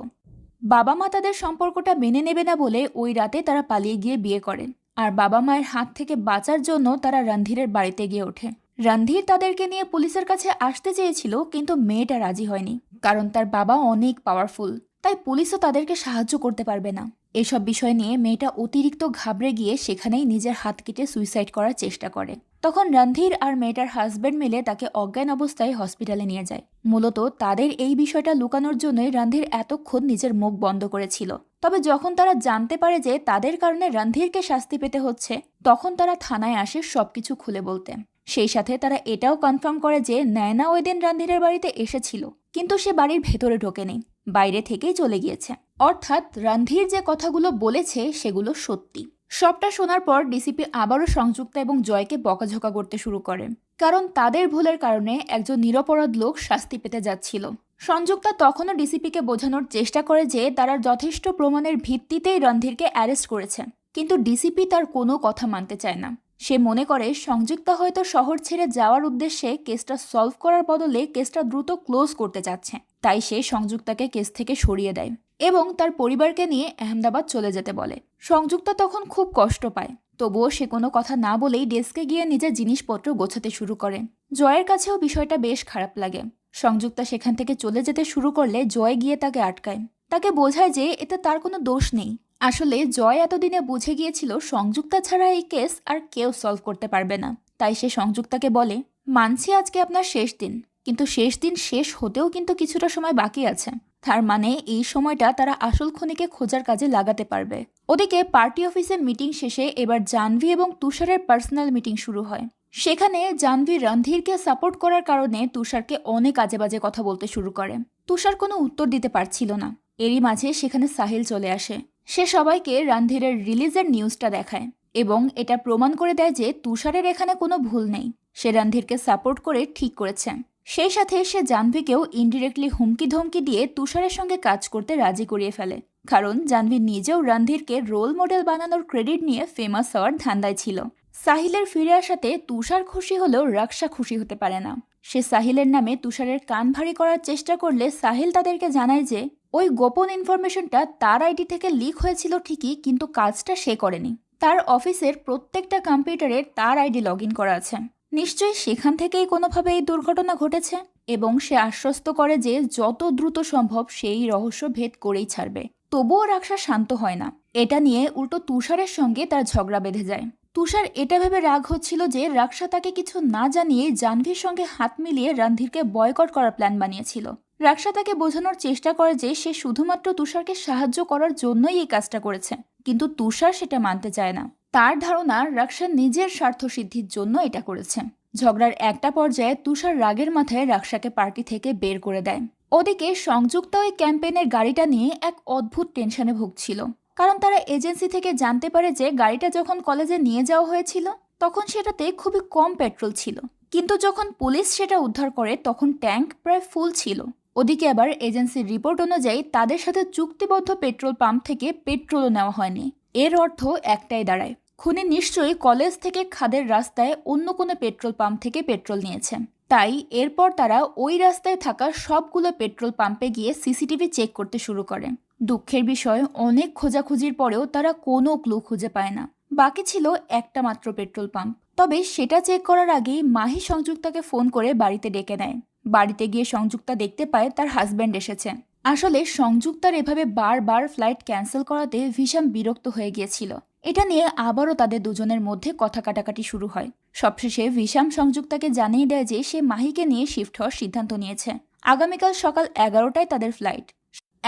[SPEAKER 1] বাবা মা তাদের সম্পর্কটা মেনে নেবে না বলে ওই রাতে তারা পালিয়ে গিয়ে বিয়ে করে, আর বাবা মায়ের হাত থেকে বাঁচার জন্য তারা রণধীরের বাড়িতে গিয়ে ওঠে। রণধীর তাদেরকে নিয়ে পুলিশের কাছে আসতে চেয়েছিল, কিন্তু মেয়েটা রাজি হয়নি, কারণ তার বাবা অনেক পাওয়ারফুল, তাই পুলিশও তাদেরকে সাহায্য করতে পারবে না। এসব বিষয় নিয়ে মেয়েটা অতিরিক্ত ঘাবড়ে গিয়ে সেখানেই নিজের হাত কেটে সুইসাইড করার চেষ্টা করে। তখন রণধীর আর মেয়েটার হাজব্যান্ড মিলে তাকে অজ্ঞান অবস্থায় হসপিটালে নিয়ে যায়। মূলত তাদের এই বিষয়টা লুকানোর জন্যই রণধীর এতক্ষণ নিজের মুখ বন্ধ করেছিল। তবে যখন তারা জানতে পারে যে তাদের কারণে রণধীরকে শাস্তি পেতে হচ্ছে, তখন তারা থানায় আসে সবকিছু খুলে বলতে। সেই সাথে তারা এটাও কনফার্ম করে যে নয়না ওই দিন রণধীরের বাড়িতে এসেছিল, কিন্তু সে বাড়ির ভেতরে ঢোকেনি, বাইরে থেকেই চলে গিয়েছে। অর্থাৎ রণধীর যে কথাগুলো বলেছে সেগুলো সত্যি। সবটা শোনার পর ডিসিপি আবারও সংযুক্তা এবং জয়কে বকাঝকা করতে শুরু করে, কারণ তাদের ভুলের কারণে একজন নিরপরাধ লোক শাস্তি পেতে যাচ্ছিল। সংযুক্তা তখনও ডিসিপিকে বোঝানোর চেষ্টা করে যে তারা যথেষ্ট প্রমাণের ভিত্তিতেই রণধীরকে অ্যারেস্ট করেছে, কিন্তু ডিসিপি তার কোনো কথা মানতে চায় না। সে মনে করে সংযুক্তা হয়তো শহর ছেড়ে যাওয়ার উদ্দেশ্যে কেসটা সলভ করার বদলে কেসটা দ্রুত ক্লোজ করতে চাচ্ছে, তাই সে সংযুক্তাকে কেস থেকে সরিয়ে দেয় এবং তার পরিবারকে নিয়ে আহমেদাবাদ চলে যেতে বলে। সংযুক্তা তখন খুব কষ্ট পায়, তবুও সে কোনো কথা না বলেই ডেস্কে গিয়ে নিজের জিনিসপত্র গোছাতে শুরু করে। জয়ের কাছেও বিষয়টা বেশ খারাপ লাগে। সংযুক্তা সেখান থেকে চলে যেতে শুরু করলে জয় গিয়ে তাকে আটকায়, তাকে বোঝায় যে এতে তার কোনো দোষ নেই। আসলে জয় এতদিনে বুঝে গিয়েছিল সংযুক্তা ছাড়া এই কেস আর কেউ সলভ করতে পারবে না, তাই সে সংযুক্তাকে বলে, মানছি আজকে আপনার শেষ দিন, কিন্তু শেষ দিন শেষ হতেও কিন্তু কিছুটা সময় বাকি আছে, তার মানে এই সময়টা তারা আসল খুনিকে খোঁজার কাজে লাগাতে পারবে। ওদিকে পার্টি অফিসে মিটিং শেষে এবার জাহ্নবী এবং তুষারের পার্সোনাল মিটিং শুরু হয়। সেখানে জাহ্নবী রণধীরকে সাপোর্ট করার কারণে তুষারকে অনেক আজে বাজে কথা বলতে শুরু করে। তুষার কোনো উত্তর দিতে পারছিল না। এরই মাঝে সেখানে সাহিল চলে আসে। সে সবাইকে রণধীরের রিলিজের নিউজটা দেখায় এবং এটা প্রমাণ করে দেয় যে তুষারের এখানে কোনো ভুল নেই। সে রণধীরকে সাপোর্ট করে ঠিক করেছে। সেই সাথে সে জাহ্নবীকেও ইনডিরেক্টলি হুমকি ধমকি দিয়ে তুষারের সঙ্গে কাজ করতে রাজি করিয়ে ফেলে, কারণ জাহ্নবী নিজেও রণধীরকে রোল মডেল বানানোর ক্রেডিট নিয়ে ফেমাস হওয়ার ধান্দায় ছিল। সাহিলের ফিরে আসাতে তুষার খুশি হলেও রাক্সা খুশি হতে পারে না। সে সাহিলের নামে তুষারের কান ভারী করার চেষ্টা করলে সাহিল তাদেরকে জানায় যে ওই গোপন ইনফরমেশনটা তার আইডি থেকে লিক হয়েছিল ঠিকই, কিন্তু কাজটা সে করেনি। তার অফিসের প্রত্যেকটা কম্পিউটারে তার আইডি লগ ইন করা আছে। নিশ্চয়ই সেখান থেকেই কোনোভাবে এই দুর্ঘটনা ঘটেছে, এবং সে আশ্বস্ত করে যে যত দ্রুত সম্ভব সেই রহস্য ভেদ করেই ছাড়বে। তবুও রাক্সা শান্ত হয় না। এটা নিয়ে উল্টো তুষারের সঙ্গে তার ঝগড়া বেঁধে যায়। তুষার এটা ভেবে রাগ হচ্ছিল যে রাক্সা তাকে কিছু না জানিয়ে জাহ্নবীর সঙ্গে হাত মিলিয়ে রণধীরকে বয়কট করার প্ল্যান বানিয়েছিল। রাক্সা তাকে বোঝানোর চেষ্টা করে যে সে শুধুমাত্র তুষারকে সাহায্য করার জন্যই এই কাজটা করেছে, কিন্তু তুষার সেটা মানতে চায় না। তার ধারণা রাক্সা নিজের স্বার্থ সিদ্ধির জন্য এটা করেছে। ঝগড়ার একটা পর্যায়ে তুষার রাগের মাথায় রাক্সাকে পার্টি থেকে বের করে দেয়। ওদিকে সংযুক্তা ওই ক্যাম্পেইনের গাড়িটা নিয়ে এক অদ্ভুত টেনশনে ভুগছিল, কারণ তারা এজেন্সি থেকে জানতে পারে যে গাড়িটা যখন কলেজে নিয়ে যাওয়া হয়েছিল তখন সেটাতে খুবই কম পেট্রোল ছিল, কিন্তু যখন পুলিশ সেটা উদ্ধার করে তখন ট্যাঙ্ক প্রায় ফুল ছিল। ওদিকে আবার এজেন্সির রিপোর্ট অনুযায়ী তাদের সাথে চুক্তিবদ্ধ পেট্রোল পাম্প থেকে পেট্রোলও নেওয়া হয়নি। এর অর্থ একটাই দাঁড়ায়, খুনি নিশ্চয়ই কলেজ থেকে খাদের রাস্তায় অন্য কোনো পেট্রোল পাম্প থেকে পেট্রোল নিয়েছে। তাই এরপর তারা ওই রাস্তায় থাকা সবগুলো পেট্রোল পাম্পে গিয়ে সিসিটিভি চেক করতে শুরু করে। দুঃখের বিষয়, অনেক খোঁজাখুঁজির পরেও তারা কোনো ক্লু খুঁজে পায় না। বাকি ছিল একটা মাত্র পেট্রোল পাম্প। তবে সেটা চেক করার আগেই মাহি সংযুক্তাকে ফোন করে বাড়িতে ডেকে নেয়। বাড়িতে গিয়ে সংযুক্তা দেখতে পায় তার হাজব্যান্ড এসেছে। আসলে সংযুক্তার এভাবে বারবার ফ্লাইট ক্যান্সেল করাতে ভীষণ বিরক্ত হয়ে গিয়েছিল। এটা নিয়ে আবারও তাদের দুজনের মধ্যে কথা কাটাকাটি শুরু হয়। সবশেষে ভিশাম সংযুক্তাকে জানিয়ে দেয় যে সে মাহিকে নিয়ে শিফট হওয়ার সিদ্ধান্ত নিয়েছে। আগামীকাল সকাল 11টায় তাদের ফ্লাইট।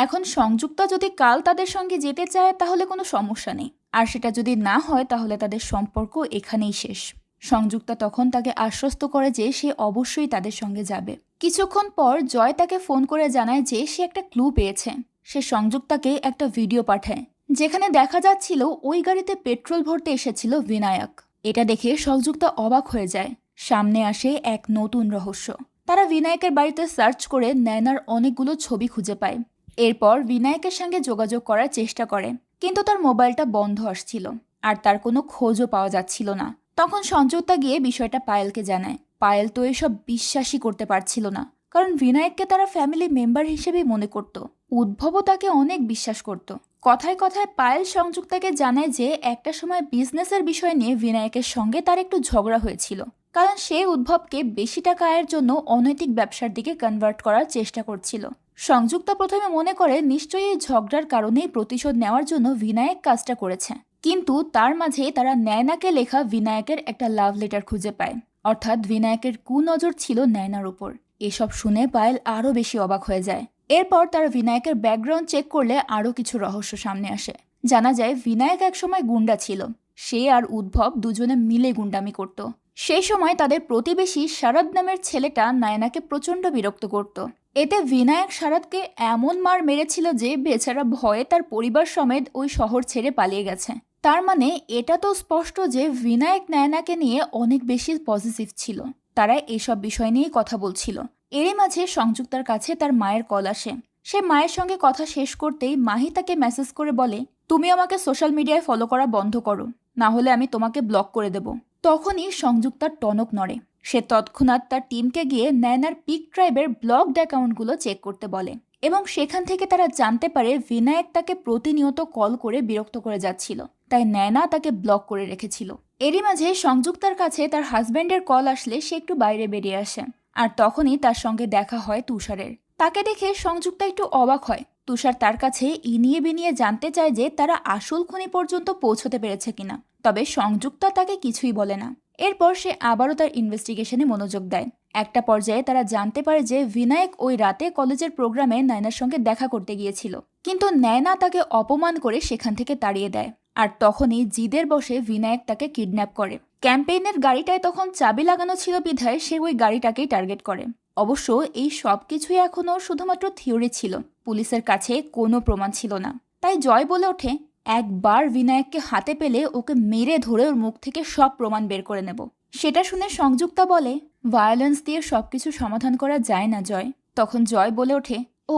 [SPEAKER 1] এখন সংযুক্তা যদি কাল তাদের সঙ্গে যেতে চায় তাহলে কোনো সমস্যা নেই, আর সেটা যদি না হয় তাহলে তাদের সম্পর্ক এখানেই শেষ। সংযুক্তা তখন তাকে আশ্বস্ত করে যে সে অবশ্যই তাদের সঙ্গে যাবে। কিছুক্ষণ পর জয় তাকে ফোন করে জানায় যে সে একটা ক্লু পেয়েছে। সে সংযুক্তাকে একটা ভিডিও পাঠায় যেখানে দেখা যাচ্ছিল ওই গাড়িতে পেট্রোল ভরতে এসেছিল বিনায়ক। এটা দেখে সংযুক্তা অবাক হয়ে যায়। সামনে আসে এক নতুন রহস্য। তারা বিনায়কের বাড়িতে সার্চ করে নয়নার অনেকগুলো ছবি খুঁজে পায়। এরপর বিনায়কের সঙ্গে যোগাযোগ করার চেষ্টা করে, কিন্তু তার মোবাইলটা বন্ধ আসছিল আর তার কোনো খোঁজও পাওয়া যাচ্ছিল না। তখন সংযুক্তা গিয়ে বিষয়টা পায়েলকে জানায়। পায়েল তো এসব বিশ্বাসই করতে পারছিল না, কারণ বিনায়ককে তারা ফ্যামিলি মেম্বার হিসেবেই মনে করত। উদ্ভবও তাকে অনেক বিশ্বাস করত। কথায় কথায় পায়েল সংযুক্তাকে জানায় যে একটা সময় বিজনেসের বিষয় নিয়ে বিনায়কের সঙ্গে তার একটু ঝগড়া হয়েছিল, কারণ সে উদ্ভবকে বেশি টাকা আয়ের জন্য অনৈতিক ব্যবসার দিকে কনভার্ট করার চেষ্টা করছিল। সংযুক্তা প্রথমে মনে করে নিশ্চয়ই এই ঝগড়ার কারণেই প্রতিশোধ নেওয়ার জন্য বিনায়ক কাজটা করেছে, কিন্তু তার মাঝে তারা নয়নাকে লেখা বিনায়কের একটা লাভ লেটার খুঁজে পায়। অর্থাৎ বিনায়কের কুনজর ছিল নয়নার উপর। এসব শুনে পায়েল আরও বেশি অবাক হয়ে যায়। এরপর তারা বিনায়কের ব্যাকগ্রাউন্ড চেক করলে আরও কিছু রহস্য সামনে আসে। জানা যায় বিনায়ক একসময় গুন্ডা ছিল। সে আর উদ্ভব দুজনে মিলে গুন্ডামি করত। সেই সময় তাদের প্রতিবেশী শারদ নামের ছেলেটা নয়নাকে প্রচণ্ড বিরক্ত করত। এতে বিনায়ক শারদকে এমন মার মেরেছিল যে বেচারা ভয়ে তার পরিবার সমেত ওই শহর ছেড়ে পালিয়ে গেছে। তার মানে এটা তো স্পষ্ট যে বিনায়ক নয়নাকে নিয়ে অনেক বেশি পজিটিভ ছিল। তারা এসব বিষয় নিয়েই কথা বলছিল। এরই মাঝে সংযুক্তার কাছে তার মায়ের কল আসে। সে মায়ের সঙ্গে কথা শেষ করতেই মাহি তাকে মেসেজ করে বলে, তুমি আমাকে সোশ্যাল মিডিয়ায় ফলো করা বন্ধ করো, না হলে আমি তোমাকে ব্লক করে দেব। তখনই সংযুক্তার টনক নড়ে। সে তৎক্ষণাৎ তার টিমকে গিয়ে নয়নার পিক ট্রাইবের ব্লকড অ্যাকাউন্টগুলো চেক করতে বলে, এবং সেখান থেকে তারা জানতে পারে বিনায়ক তাকে প্রতিনিয়ত কল করে বিরক্ত করে যাচ্ছিল, তাই নয়না তাকে ব্লক করে রেখেছিল। এরই মাঝে সংযুক্তার কাছে তার হাজব্যান্ডের কল আসলে সে একটু বাইরে বেরিয়ে আসে, আর তখনই তার সঙ্গে দেখা হয় তুষারের। তাকে দেখে সংযুক্তা একটু অবাক হয়। তুষার তার কাছে ইনিয়ে বিনিয়ে জানতে চায় যে তারা আসল খুনি পর্যন্ত পৌঁছতে পেরেছে কিনা। তবে সংযুক্তা তাকে কিছুই বলে না। এরপর সে আবারও তার ইনভেস্টিগেশনে মনোযোগ দেয়। একটা পর্যায়ে তারা জানতে পারে যে বিনায়ক ওই রাতে কলেজের প্রোগ্রামে নয়নার সঙ্গে দেখা করতে গিয়েছিল, কিন্তু নয়না তাকে অপমান করে সেখান থেকে তাড়িয়ে দেয়। আর তখনই জিদের বসে বিনায়ক তাকে কিডন্যাপ করে। ক্যাম্পেইনের গাড়িটায় তখন চাবি লাগানো ছিল বিধায় সে ওই গাড়িটাকেই টার্গেট করে। অবশ্য এই সব কিছুই এখনও শুধুমাত্র থিওরি ছিল, পুলিশের কাছে কোনো প্রমাণ ছিল না। তাই জয় বলে ওঠে, একবার বিনায়ককে হাতে পেলে ওকে মেরে ধরে ওর মুখ থেকে সব প্রমাণ বের করে নেব। সেটা শুনে সংযুক্তা বলে, ভায়োলেন্স দিয়ে সবকিছু সমাধান করা যায় না জয়। তখন জয় বলে ওঠে, ও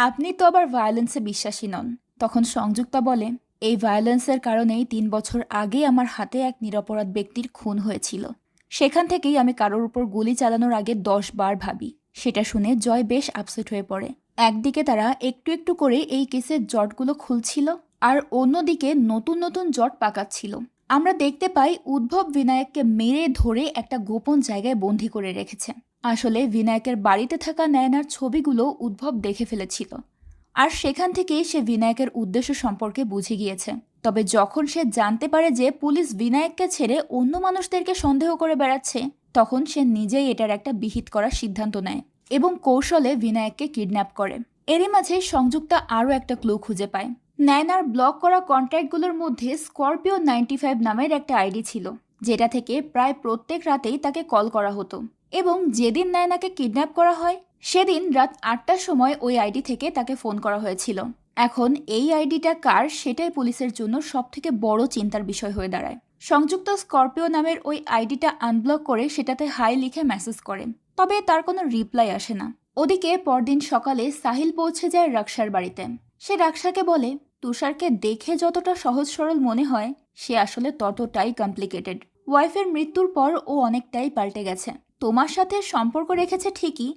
[SPEAKER 1] আপনি তো আবার ভায়োলেন্সে বিশ্বাসী নন। তখন সংযুক্তা বলে, এই ভায়োলেন্সের কারণেই 3 বছর আগে আমার হাতে এক নিরপরাধ ব্যক্তির খুন হয়েছিল। সেখান থেকেই আমি কারোর উপর গুলি চালানোর আগে 10 বার ভাবি। সেটা শুনে জয় বেশ আপসেট হয়ে পড়ে। একদিকে তারা একটু একটু করে এই কেসের জটগুলো খুলছিল, আর অন্যদিকে নতুন নতুন জট পাকাচ্ছিল। আমরা দেখতে পাই উদ্ভব বিনায়ককে মেরে ধরে একটা গোপন জায়গায় বন্দি করে রেখেছে। আসলে বিনায়কের বাড়িতে থাকা নয়নার ছবিগুলো উদ্ভব দেখে ফেলেছিল, আর সেখান থেকেই সে বিনায়কের উদ্দেশ্য সম্পর্কে বুঝে গিয়েছে। তবে যখন সে জানতে পারে যে পুলিশ বিনায়ককে ছেড়ে অন্য মানুষদেরকে সন্দেহ করে বেড়াচ্ছে, তখন সে নিজেই এটার একটা বিহিত করার সিদ্ধান্ত নেয় এবং কৌশলে বিনায়ককে কিডন্যাপ করে। এরই মাঝে সংযুক্তা আরও একটা ক্লু খুঁজে পায়। নয়নার ব্লক করা কন্ট্যাক্টগুলোর মধ্যে স্করপিও 95 নামের একটা আইডি ছিল, যেটা থেকে প্রায় প্রত্যেক রাতেই তাকে কল করা হতো। এবং যেদিন নয়নাকে কিডন্যাপ করা হয় সেদিন রাত 8টার সময় ওই আইডি থেকে তাকে ফোন করা হয়েছিল। এখন এই আইডিটা কার সেটাই পুলিশের জন্য সবথেকে বড় চিন্তার বিষয় হয়ে দাঁড়ায়। সংযুক্ত স্করপিও নামের ওই আইডিটা আনব্লক করে সেটাতে হাই লিখে মেসেজ করে, তবে তার কোনো রিপ্লাই আসে না। ওদিকে পরদিন সকালে সাহিল পৌঁছে যায় রাক্সার বাড়িতে। সে রাক্সাকে বলে, তুষারকে দেখে যতটা সহজ সরল মনে হয় সে আসলে ততটাই কমপ্লিকেটেড। ওয়াইফের মৃত্যুর পর ও অনেকটাই পাল্টে গেছে। তোমার সাথে সম্পর্ক রেখেছে ঠিকই,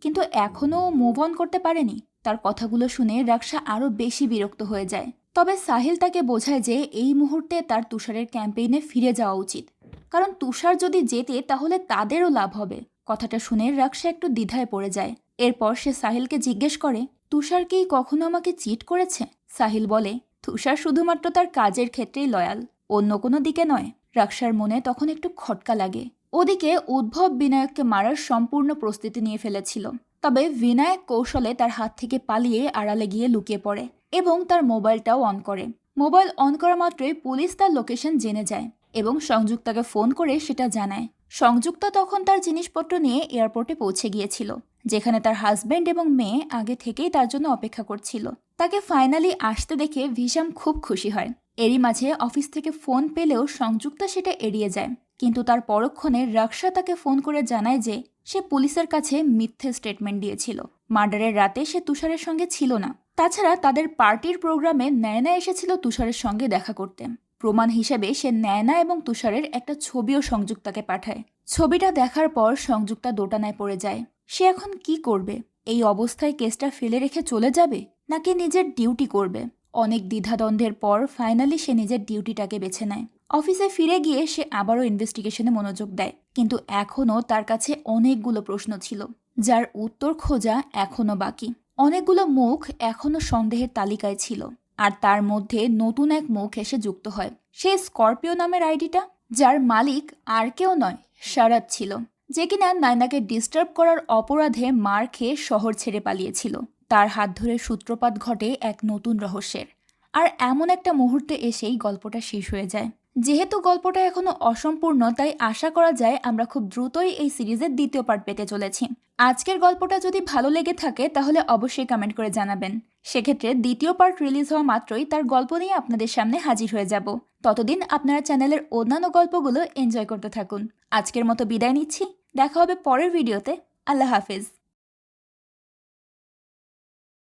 [SPEAKER 1] কিন্তু এখনও মুভ অন করতে পারেনি। তার কথাগুলো শুনে রাক্সা আরও বেশি বিরক্ত হয়ে যায়। তবে সাহিল তাকে বোঝায় যে এই মুহূর্তে তার তুষারের ক্যাম্পেইনে ফিরে যাওয়া উচিত, কারণ তুষার যদি জেতে তাহলে তাদেরও লাভ হবে। কথাটা শুনে রাক্সা একটু দ্বিধায় পড়ে যায়। এরপর সে সাহিলকে জিজ্ঞেস করে, তুষার কি কখনো আমাকে চিট করেছে? সাহিল বলে, তুষার শুধুমাত্র তার কাজের ক্ষেত্রেই লয়াল, অন্য কোনো দিকে নয়। রাক্সার মনে তখন একটু খটকা লাগে। ওদিকে উদ্ভব বিনায়ককে মারার সম্পূর্ণ প্রস্তুতি নিয়ে ফেলেছিল, তবে বিনায়ক কৌশলে তার হাত থেকে পালিয়ে আড়ালে গিয়ে লুকিয়ে পড়ে এবং তার মোবাইলটাও অন করে। মোবাইল অন করা মাত্রই পুলিশ তার লোকেশন জেনে যায় এবং সংযুক্তাকে ফোন করে সেটা জানায়। সংযুক্তা তখন তার জিনিসপত্র নিয়ে এয়ারপোর্টে পৌঁছে গিয়েছিল, যেখানে তার হাজব্যান্ড এবং মেয়ে আগে থেকেই তার জন্য অপেক্ষা করছিল। তাকে ফাইনালি আসতে দেখে ভিশাম খুব খুশি হয়। এরই মাঝে অফিস থেকে ফোন পেলেও সংযুক্তা সেটা এড়িয়ে যায়, কিন্তু তার পরক্ষণে রাক্সা তাকে ফোন করে জানায় যে সে পুলিশের কাছে মিথ্যে স্টেটমেন্ট দিয়েছিল। মার্ডারের রাতে সে তুষারের সঙ্গে ছিল না। তাছাড়া তাদের পার্টির প্রোগ্রামে নয়না এসেছিল তুষারের সঙ্গে দেখা করতে। প্রমাণ হিসেবে সে নয়না এবং তুষারের একটা ছবিও সংযুক্তাকে পাঠায়। ছবিটা দেখার পর সংযুক্তা দোটানায় পড়ে যায়। সে এখন কি করবে? এই অবস্থায় কেসটা ফেলে রেখে চলে যাবে, নাকি নিজের ডিউটি করবে? অনেক দ্বিধাদ্বন্দ্বের পর ফাইনালি সে নিজের ডিউটিটাকে বেছে নেয়। অফিসে ফিরে গিয়ে সে আবারও ইনভেস্টিগেশনে মনোযোগ দেয়, কিন্তু এখনও তার কাছে অনেকগুলো প্রশ্ন ছিল, যার উত্তর খোঁজা এখনও বাকি। অনেকগুলো মুখ এখনও সন্দেহের তালিকায় ছিল, আর তার মধ্যে নতুন এক মুখ এসে যুক্ত হয়। সেই স্করপিও নামের আইডিটা, যার মালিক আর কেউ নয়, শারাদ ছিল, যে কিনা নায়নাকে ডিস্টার্ব করার অপরাধে মার খেয়ে শহর ছেড়ে পালিয়েছিল। তার হাত ধরে সূত্রপাত ঘটে এক নতুন রহস্যের, আর এমন একটা মুহূর্তে এসেই গল্পটা শেষ হয়ে যায়। যেহেতু গল্পটা এখনো অসম্পূর্ণ, তাই আশা করা যায় আমরা খুব দ্রুতই এই সিরিজের দ্বিতীয় পার্ট পেতে চলেছি। আজকের গল্পটা যদি ভালো লেগে থাকে তাহলে অবশ্যই কমেন্ট করে জানাবেন। সেক্ষেত্রে দ্বিতীয় পার্ট রিলিজ হওয়া মাত্রই তার গল্প নিয়ে আপনাদের সামনে হাজির হয়ে যাব। ততদিন আপনারা চ্যানেলের অন্যান্য গল্পগুলো এনজয় করতে থাকুন। আজকের মতো বিদায় নিচ্ছি, দেখা হবে পরের ভিডিওতে। আল্লাহ হাফেজ।